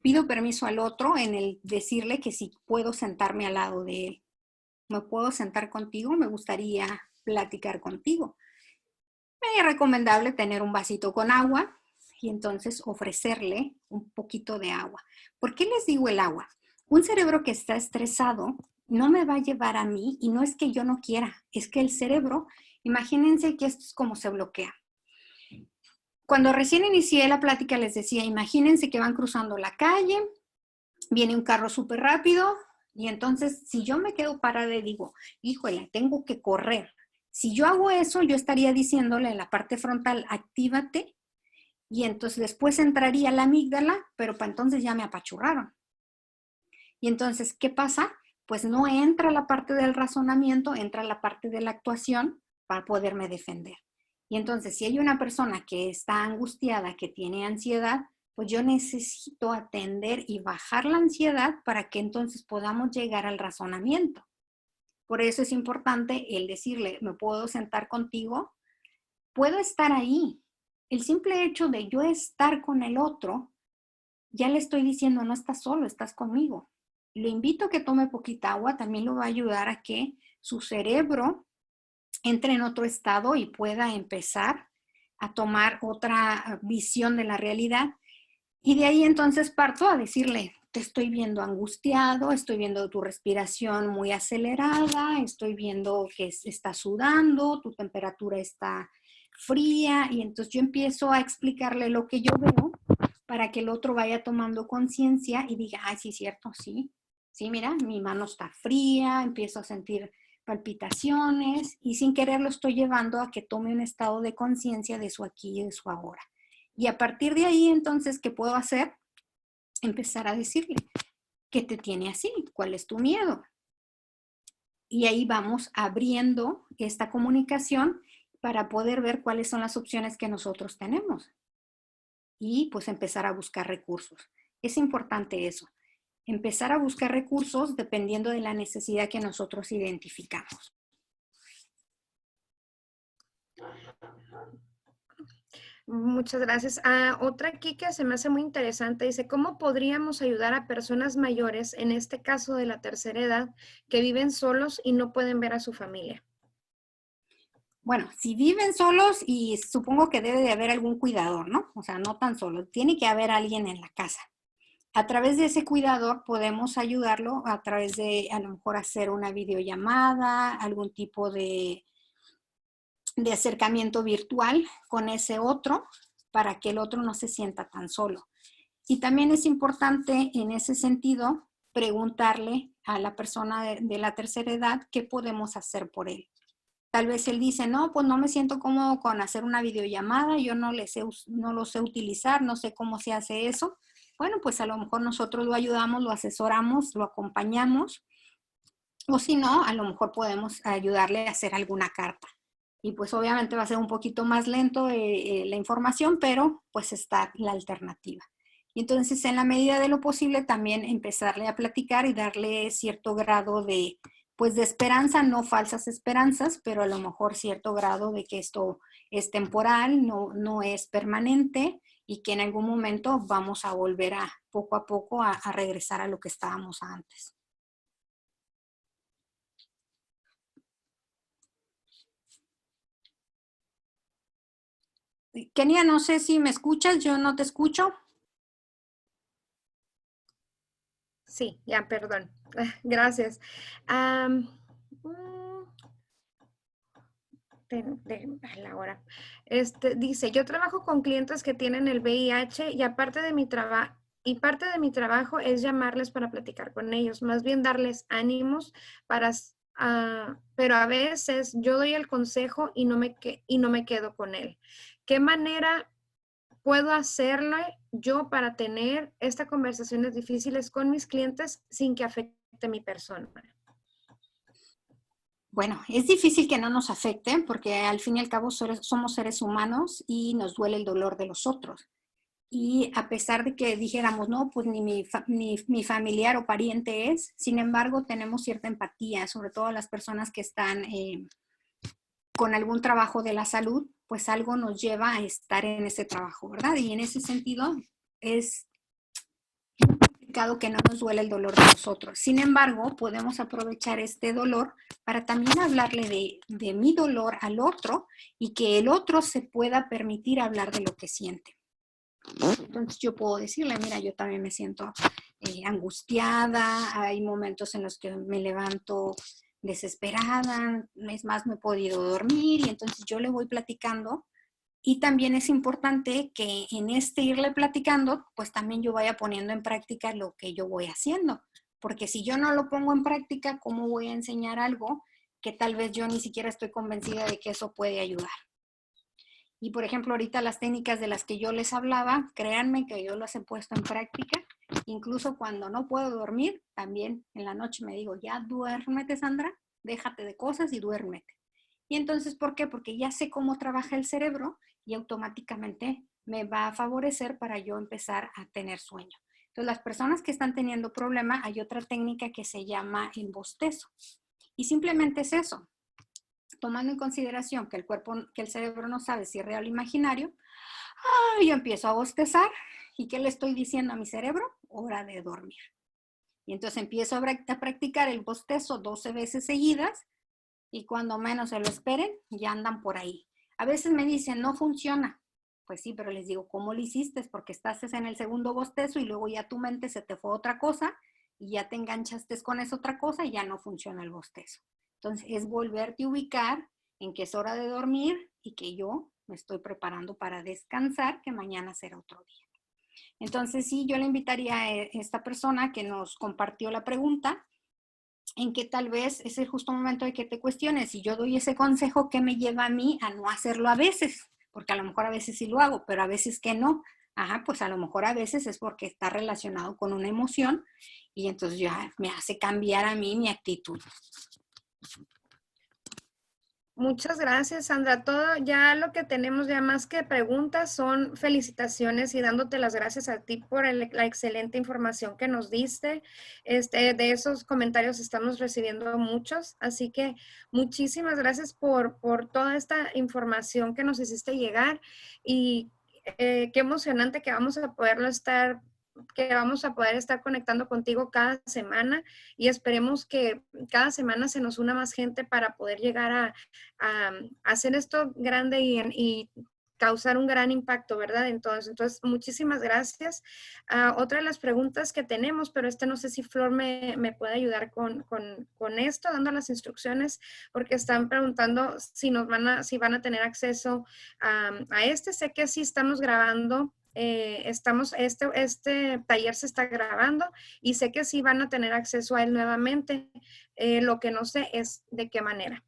pido permiso al otro en el decirle que si puedo sentarme al lado de él. ¿Me puedo sentar contigo? Me gustaría platicar contigo. Es recomendable tener un vasito con agua y entonces ofrecerle un poquito de agua. ¿Por qué les digo el agua? Un cerebro que está estresado no me va a llevar a mí y no es que yo no quiera, es que el cerebro, imagínense que esto es como se bloquea. Cuando recién inicié la plática les decía, imagínense que van cruzando la calle, viene un carro súper rápido y entonces si yo me quedo parada y digo, híjole, tengo que correr. Si yo hago eso, yo estaría diciéndole en la parte frontal, actívate, y entonces después entraría la amígdala, pero para entonces ya me apachurraron. Y entonces, ¿qué pasa? Pues no entra la parte del razonamiento, entra la parte de la actuación para poderme defender. Y entonces, si hay una persona que está angustiada, que tiene ansiedad, pues yo necesito atender y bajar la ansiedad para que entonces podamos llegar al razonamiento. Por eso es importante el decirle, ¿me puedo sentar contigo? Puedo estar ahí. El simple hecho de yo estar con el otro, ya le estoy diciendo, no estás solo, estás conmigo. Lo invito a que tome poquita agua, también lo va a ayudar a que su cerebro entre en otro estado y pueda empezar a tomar otra visión de la realidad. Y de ahí entonces parto a decirle, te estoy viendo angustiado, estoy viendo tu respiración muy acelerada, estoy viendo que estás sudando, tu temperatura está fría, y entonces yo empiezo a explicarle lo que yo veo para que el otro vaya tomando conciencia y diga, ay, sí, es cierto, sí, mira, mi mano está fría, empiezo a sentir palpitaciones y sin querer lo estoy llevando a que tome un estado de conciencia de su aquí y de su ahora. Y a partir de ahí, entonces, ¿qué puedo hacer? Empezar a decirle, ¿qué te tiene así? ¿Cuál es tu miedo? Y ahí vamos abriendo esta comunicación para poder ver cuáles son las opciones que nosotros tenemos. Y pues empezar a buscar recursos. Es importante eso. Empezar a buscar recursos dependiendo de la necesidad que nosotros identificamos. Muchas gracias. Otra aquí que se me hace muy interesante, dice, ¿cómo podríamos ayudar a personas mayores, en este caso de la tercera edad, que viven solos y no pueden ver a su familia? Bueno, si viven solos, y supongo que debe de haber algún cuidador, ¿no? O sea, no tan solo, tiene que haber alguien en la casa. A través de ese cuidador podemos ayudarlo a través de a lo mejor hacer una videollamada, algún tipo de acercamiento virtual con ese otro para que el otro no se sienta tan solo. Y también es importante en ese sentido preguntarle a la persona de la tercera edad qué podemos hacer por él. Tal vez él dice, no, pues no me siento cómodo con hacer una videollamada, yo no lo sé utilizar, no sé cómo se hace eso. Bueno, pues a lo mejor nosotros lo ayudamos, lo asesoramos, lo acompañamos, o si no, a lo mejor podemos ayudarle a hacer alguna carta. Y pues obviamente va a ser un poquito más lento la información, pero pues está la alternativa. Y entonces en la medida de lo posible también empezarle a platicar y darle cierto grado de esperanza, no falsas esperanzas, pero a lo mejor cierto grado de que esto es temporal, no es permanente y que en algún momento vamos a volver poco a poco a regresar a lo que estábamos antes. Kenia, no sé si me escuchas, yo no te escucho. Sí, ya, perdón. Gracias. La hora. Dice, yo trabajo con clientes que tienen el VIH y aparte de mi trabajo, y parte de mi trabajo es llamarles para platicar con ellos, más bien darles ánimos pero a veces yo doy el consejo y no me quedo con él. ¿Qué manera puedo hacerlo yo para tener estas conversaciones difíciles con mis clientes sin que afecte mi persona? Bueno, es difícil que no nos afecte porque al fin y al cabo somos seres humanos y nos duele el dolor de los otros. Y a pesar de que dijéramos, no, pues ni mi familiar o pariente es, sin embargo, tenemos cierta empatía, sobre todo las personas que están con algún trabajo de la salud, pues algo nos lleva a estar en ese trabajo, ¿verdad? Y en ese sentido es complicado que no nos duele el dolor de nosotros. Sin embargo, podemos aprovechar este dolor para también hablarle de mi dolor al otro y que el otro se pueda permitir hablar de lo que siente. Entonces yo puedo decirle, mira, yo también me siento angustiada, hay momentos en los que me levanto desesperada, es más, no he podido dormir y entonces yo le voy platicando. Y también es importante que en irle platicando, pues también yo vaya poniendo en práctica lo que yo voy haciendo. Porque si yo no lo pongo en práctica, ¿cómo voy a enseñar algo que tal vez yo ni siquiera estoy convencida de que eso puede ayudar? Y por ejemplo, ahorita las técnicas de las que yo les hablaba, créanme que yo las he puesto en práctica. Incluso cuando no puedo dormir, también en la noche me digo, ya duérmete, Sandra, déjate de cosas y duérmete. Y entonces, ¿por qué? Porque ya sé cómo trabaja el cerebro y automáticamente me va a favorecer para yo empezar a tener sueño. Entonces, las personas que están teniendo problema, hay otra técnica que se llama el bostezo. Y simplemente es eso. Tomando en consideración que el cerebro no sabe si es real o imaginario, yo empiezo a bostezar. ¿Y qué le estoy diciendo a mi cerebro? Hora de dormir. Y entonces empiezo a practicar el bostezo 12 veces seguidas y cuando menos se lo esperen, ya andan por ahí. A veces me dicen, no funciona. Pues sí, pero les digo, ¿cómo lo hiciste? Porque estás en el segundo bostezo y luego ya tu mente se te fue a otra cosa y ya te enganchaste con esa otra cosa y ya no funciona el bostezo. Entonces, es volverte a ubicar en que es hora de dormir y que yo me estoy preparando para descansar, que mañana será otro día. Entonces, sí, yo le invitaría a esta persona que nos compartió la pregunta, en que tal vez es el justo momento de que te cuestiones. Si yo doy ese consejo, ¿qué me lleva a mí a no hacerlo a veces? Porque a lo mejor a veces sí lo hago, pero a veces que no. Pues a lo mejor a veces es porque está relacionado con una emoción y entonces ya me hace cambiar a mí mi actitud. Muchas gracias, Sandra. Todo ya lo que tenemos ya más que preguntas son felicitaciones y dándote las gracias a ti por la excelente información que nos diste. De esos comentarios estamos recibiendo muchos, así que muchísimas gracias por toda esta información que nos hiciste llegar y qué emocionante que vamos a poder estar conectando contigo cada semana y esperemos que cada semana se nos una más gente para poder llegar a hacer esto grande y causar un gran impacto, ¿verdad? Entonces muchísimas gracias. Otra de las preguntas que tenemos, pero no sé si Flor me puede ayudar con esto, dando las instrucciones, porque están preguntando si van a tener acceso a Sé que sí estamos grabando este taller se está grabando y sé que sí van a tener acceso a él nuevamente. Lo que no sé es de qué manera.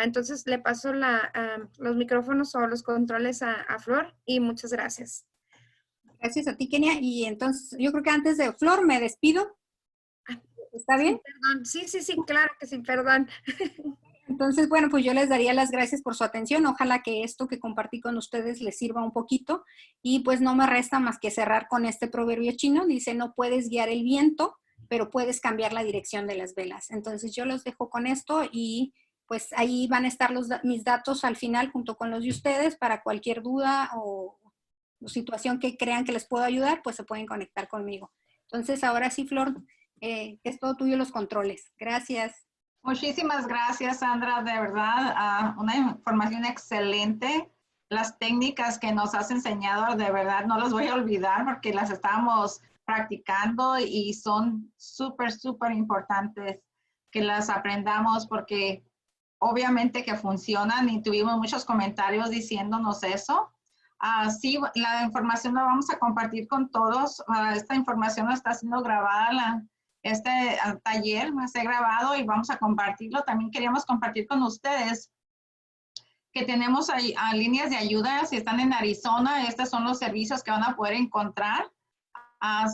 Entonces le paso los micrófonos o los controles a Flor y muchas gracias. Gracias a ti, Kenia. Y entonces, yo creo que antes de Flor me despido. ¿Está bien? Sí, perdón. Sí, claro que sí, perdón. Entonces, bueno, pues yo les daría las gracias por su atención. Ojalá que esto que compartí con ustedes les sirva un poquito. Y pues no me resta más que cerrar con este proverbio chino. Dice, no puedes guiar el viento, pero puedes cambiar la dirección de las velas. Entonces yo los dejo con esto y pues ahí van a estar mis datos al final junto con los de ustedes para cualquier duda o situación que crean que les puedo ayudar, pues se pueden conectar conmigo. Entonces, ahora sí, Flor, es todo tuyo los controles. Gracias. Muchísimas gracias, Sandra, de verdad, una información excelente. Las técnicas que nos has enseñado, de verdad, no las voy a olvidar porque las estamos practicando y son súper, súper importantes que las aprendamos porque obviamente que funcionan y tuvimos muchos comentarios diciéndonos eso. Sí, la información la vamos a compartir con todos. Esta información está siendo grabada, este taller va a ser grabado y vamos a compartirlo. También queríamos compartir con ustedes que tenemos ahí, líneas de ayuda. Si están en Arizona, estos son los servicios que van a poder encontrar.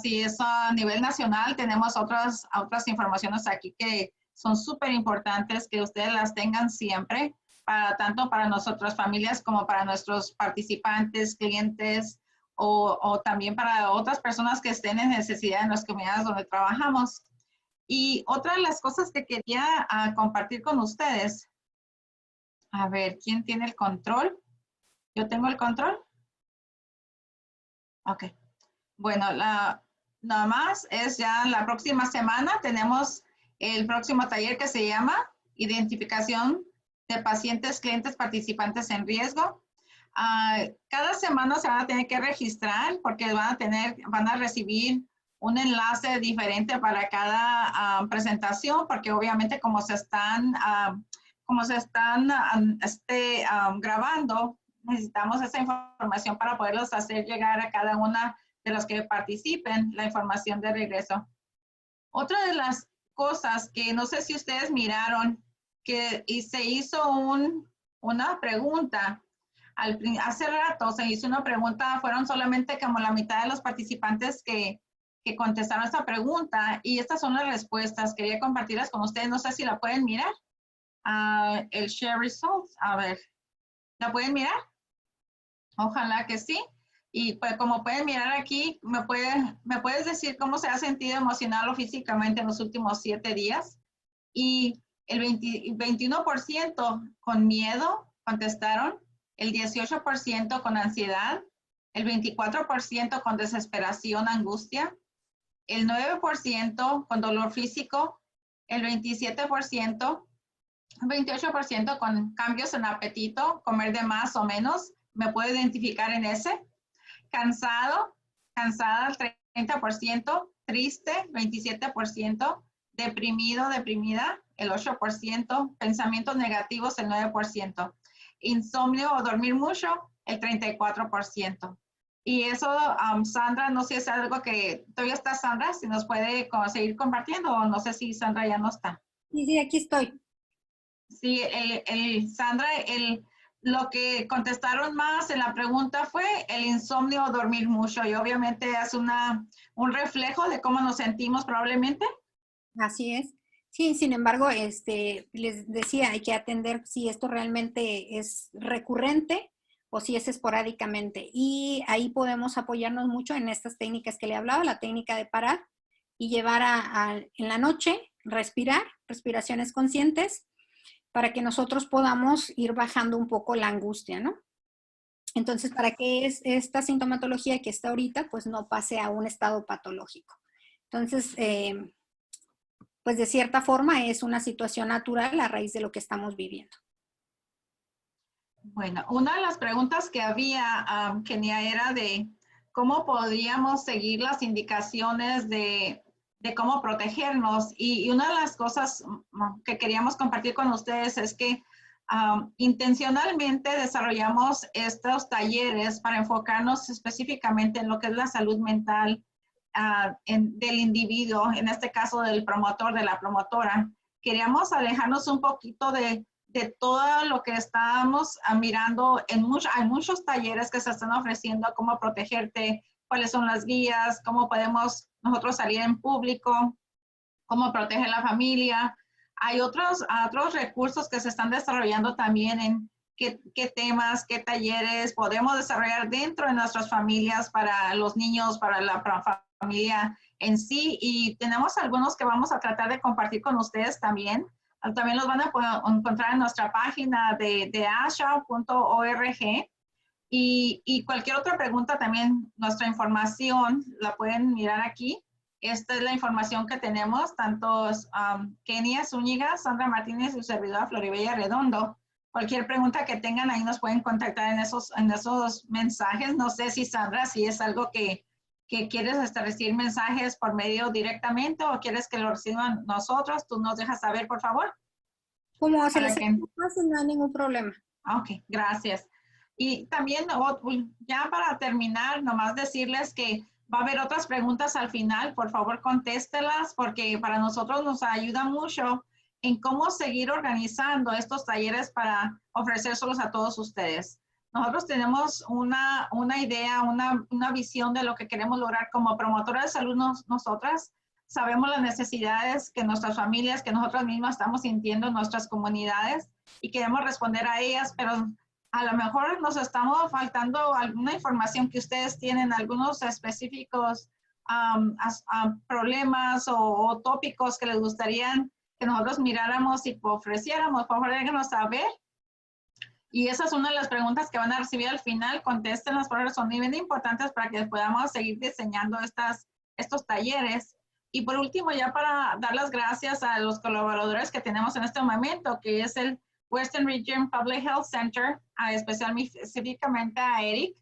Si es a nivel nacional, tenemos otras informaciones aquí que son súper importantes que ustedes las tengan siempre, tanto para nuestras familias como para nuestros participantes, clientes o también para otras personas que estén en necesidad en las comunidades donde trabajamos. Y otra de las cosas que quería compartir con ustedes, a ver, ¿quién tiene el control? ¿Yo tengo el control? Ok. Bueno, nada más es ya la próxima semana tenemos el próximo taller que se llama Identificación de pacientes, clientes, participantes en riesgo. Cada semana se van a tener que registrar porque van a recibir un enlace diferente para cada presentación, porque obviamente como se están grabando, necesitamos esa información para poderlos hacer llegar a cada una de los que participen la información de regreso. Otra de las cosas que no sé si ustedes miraron, y se hizo una pregunta, hace rato se hizo una pregunta, fueron solamente como la mitad de los participantes que contestaron esta pregunta y estas son las respuestas. Quería compartirlas con ustedes, no sé si la pueden mirar. El share results, a ver, ¿la pueden mirar? Ojalá que sí. Y pues como pueden mirar aquí, ¿me puedes decir cómo se ha sentido emocional o físicamente en los últimos 7 días? Y el 21% con miedo contestaron, el 18% con ansiedad, el 24% con desesperación, angustia, el 9% con dolor físico, el 27%, 28% con cambios en apetito, comer de más o menos, me puedo identificar en ese. Cansada, el 30%, triste, 27%, deprimido, deprimida, el 8%, pensamientos negativos, el 9%, insomnio o dormir mucho, el 34%. Y eso, Sandra, no sé si es algo que todavía está Sandra, si nos puede seguir compartiendo o no sé si Sandra ya no está. Sí, aquí estoy. Sí, Sandra, lo que contestaron más en la pregunta fue el insomnio o dormir mucho y obviamente es un reflejo de cómo nos sentimos probablemente. Así es. Sí, sin embargo, les decía, hay que atender si esto realmente es recurrente o si es esporádicamente. Y ahí podemos apoyarnos mucho en estas técnicas que le hablaba, la técnica de parar y llevar en la noche, respirar, respiraciones conscientes, para que nosotros podamos ir bajando un poco la angustia, ¿no? Entonces, para que esta sintomatología que está ahorita, pues no pase a un estado patológico. Entonces, pues de cierta forma es una situación natural a raíz de lo que estamos viviendo. Bueno, una de las preguntas que había, Kenia, era de cómo podríamos seguir las indicaciones de cómo protegernos. Y una de las cosas que queríamos compartir con ustedes es que Intencionalmente desarrollamos estos talleres para enfocarnos específicamente en lo que es la salud mental del individuo, en este caso del promotor, de la promotora. Queríamos alejarnos un poquito de todo lo que estábamos mirando. Hay muchos talleres que se están ofreciendo, cómo protegerte, cuáles son las guías, cómo podemos nosotros salir en público, cómo proteger la familia. Hay otros recursos que se están desarrollando también en qué temas, qué talleres podemos desarrollar dentro de nuestras familias para los niños, para la familia en sí. Y tenemos algunos que vamos a tratar de compartir con ustedes también. También los van a poder encontrar en nuestra página de asha.org. Y cualquier otra pregunta también, nuestra información la pueden mirar aquí. Esta es la información que tenemos, tanto Kenia Zúñiga, Sandra Martínez y su servidora Floribella Redondo. Cualquier pregunta que tengan ahí nos pueden contactar en esos mensajes. No sé si Sandra, si es algo que quieres recibir mensajes por medio directamente o quieres que lo reciban nosotros, tú nos dejas saber, por favor. Como se les hace fácil, no hay ningún problema. Ok, gracias. Y también, ya para terminar, nomás decirles que va a haber otras preguntas al final. Por favor, contéstelas, porque para nosotros nos ayuda mucho en cómo seguir organizando estos talleres para ofrecérselos a todos ustedes. Nosotros tenemos una idea, una visión de lo que queremos lograr como promotora de salud. Nosotras sabemos las necesidades que nuestras familias, que nosotras mismas estamos sintiendo en nuestras comunidades y queremos responder a ellas, pero a lo mejor nos estamos faltando alguna información que ustedes tienen, algunos específicos problemas o tópicos que les gustaría que nosotros miráramos y ofreciéramos. Por favor, déjenos saber. Y esa es una de las preguntas que van a recibir al final. Contéstenlas, por favor, son bien importantes para que podamos seguir diseñando estos talleres. Y por último, ya para dar las gracias a los colaboradores que tenemos en este momento, que es el Western Region Public Health Center, específicamente a Eric,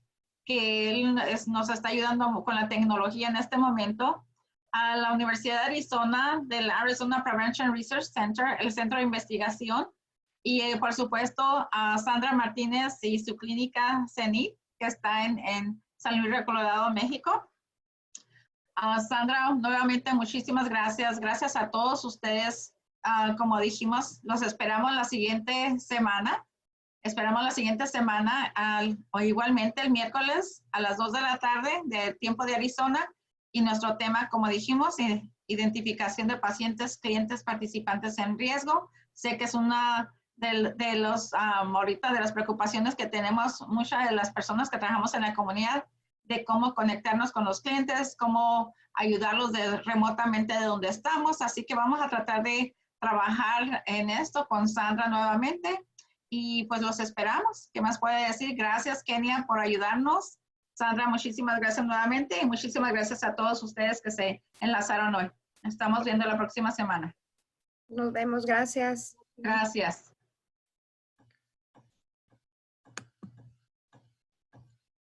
que él nos está ayudando con la tecnología en este momento, a la Universidad de Arizona, del Arizona Prevention Research Center, el Centro de Investigación, y por supuesto a Sandra Martínez y su clínica CENIT, que está en San Luis Río Colorado, México. Sandra, nuevamente muchísimas gracias. Gracias a todos ustedes. Como dijimos, los esperamos la siguiente semana. Esperamos la siguiente semana, o igualmente el miércoles a las 2 de la tarde de tiempo de Arizona. Y nuestro tema, como dijimos, identificación de pacientes, clientes, participantes en riesgo. Sé que es una ahorita de las preocupaciones que tenemos muchas de las personas que trabajamos en la comunidad, de cómo conectarnos con los clientes, cómo ayudarlos remotamente de donde estamos. Así que vamos a tratar de trabajar en esto con Sandra nuevamente y pues los esperamos. ¿Qué más puede decir? Gracias, Kenia, por ayudarnos. Sandra, muchísimas gracias nuevamente y muchísimas gracias a todos ustedes que se enlazaron hoy. Estamos viendo la próxima semana. Nos vemos, gracias. Gracias.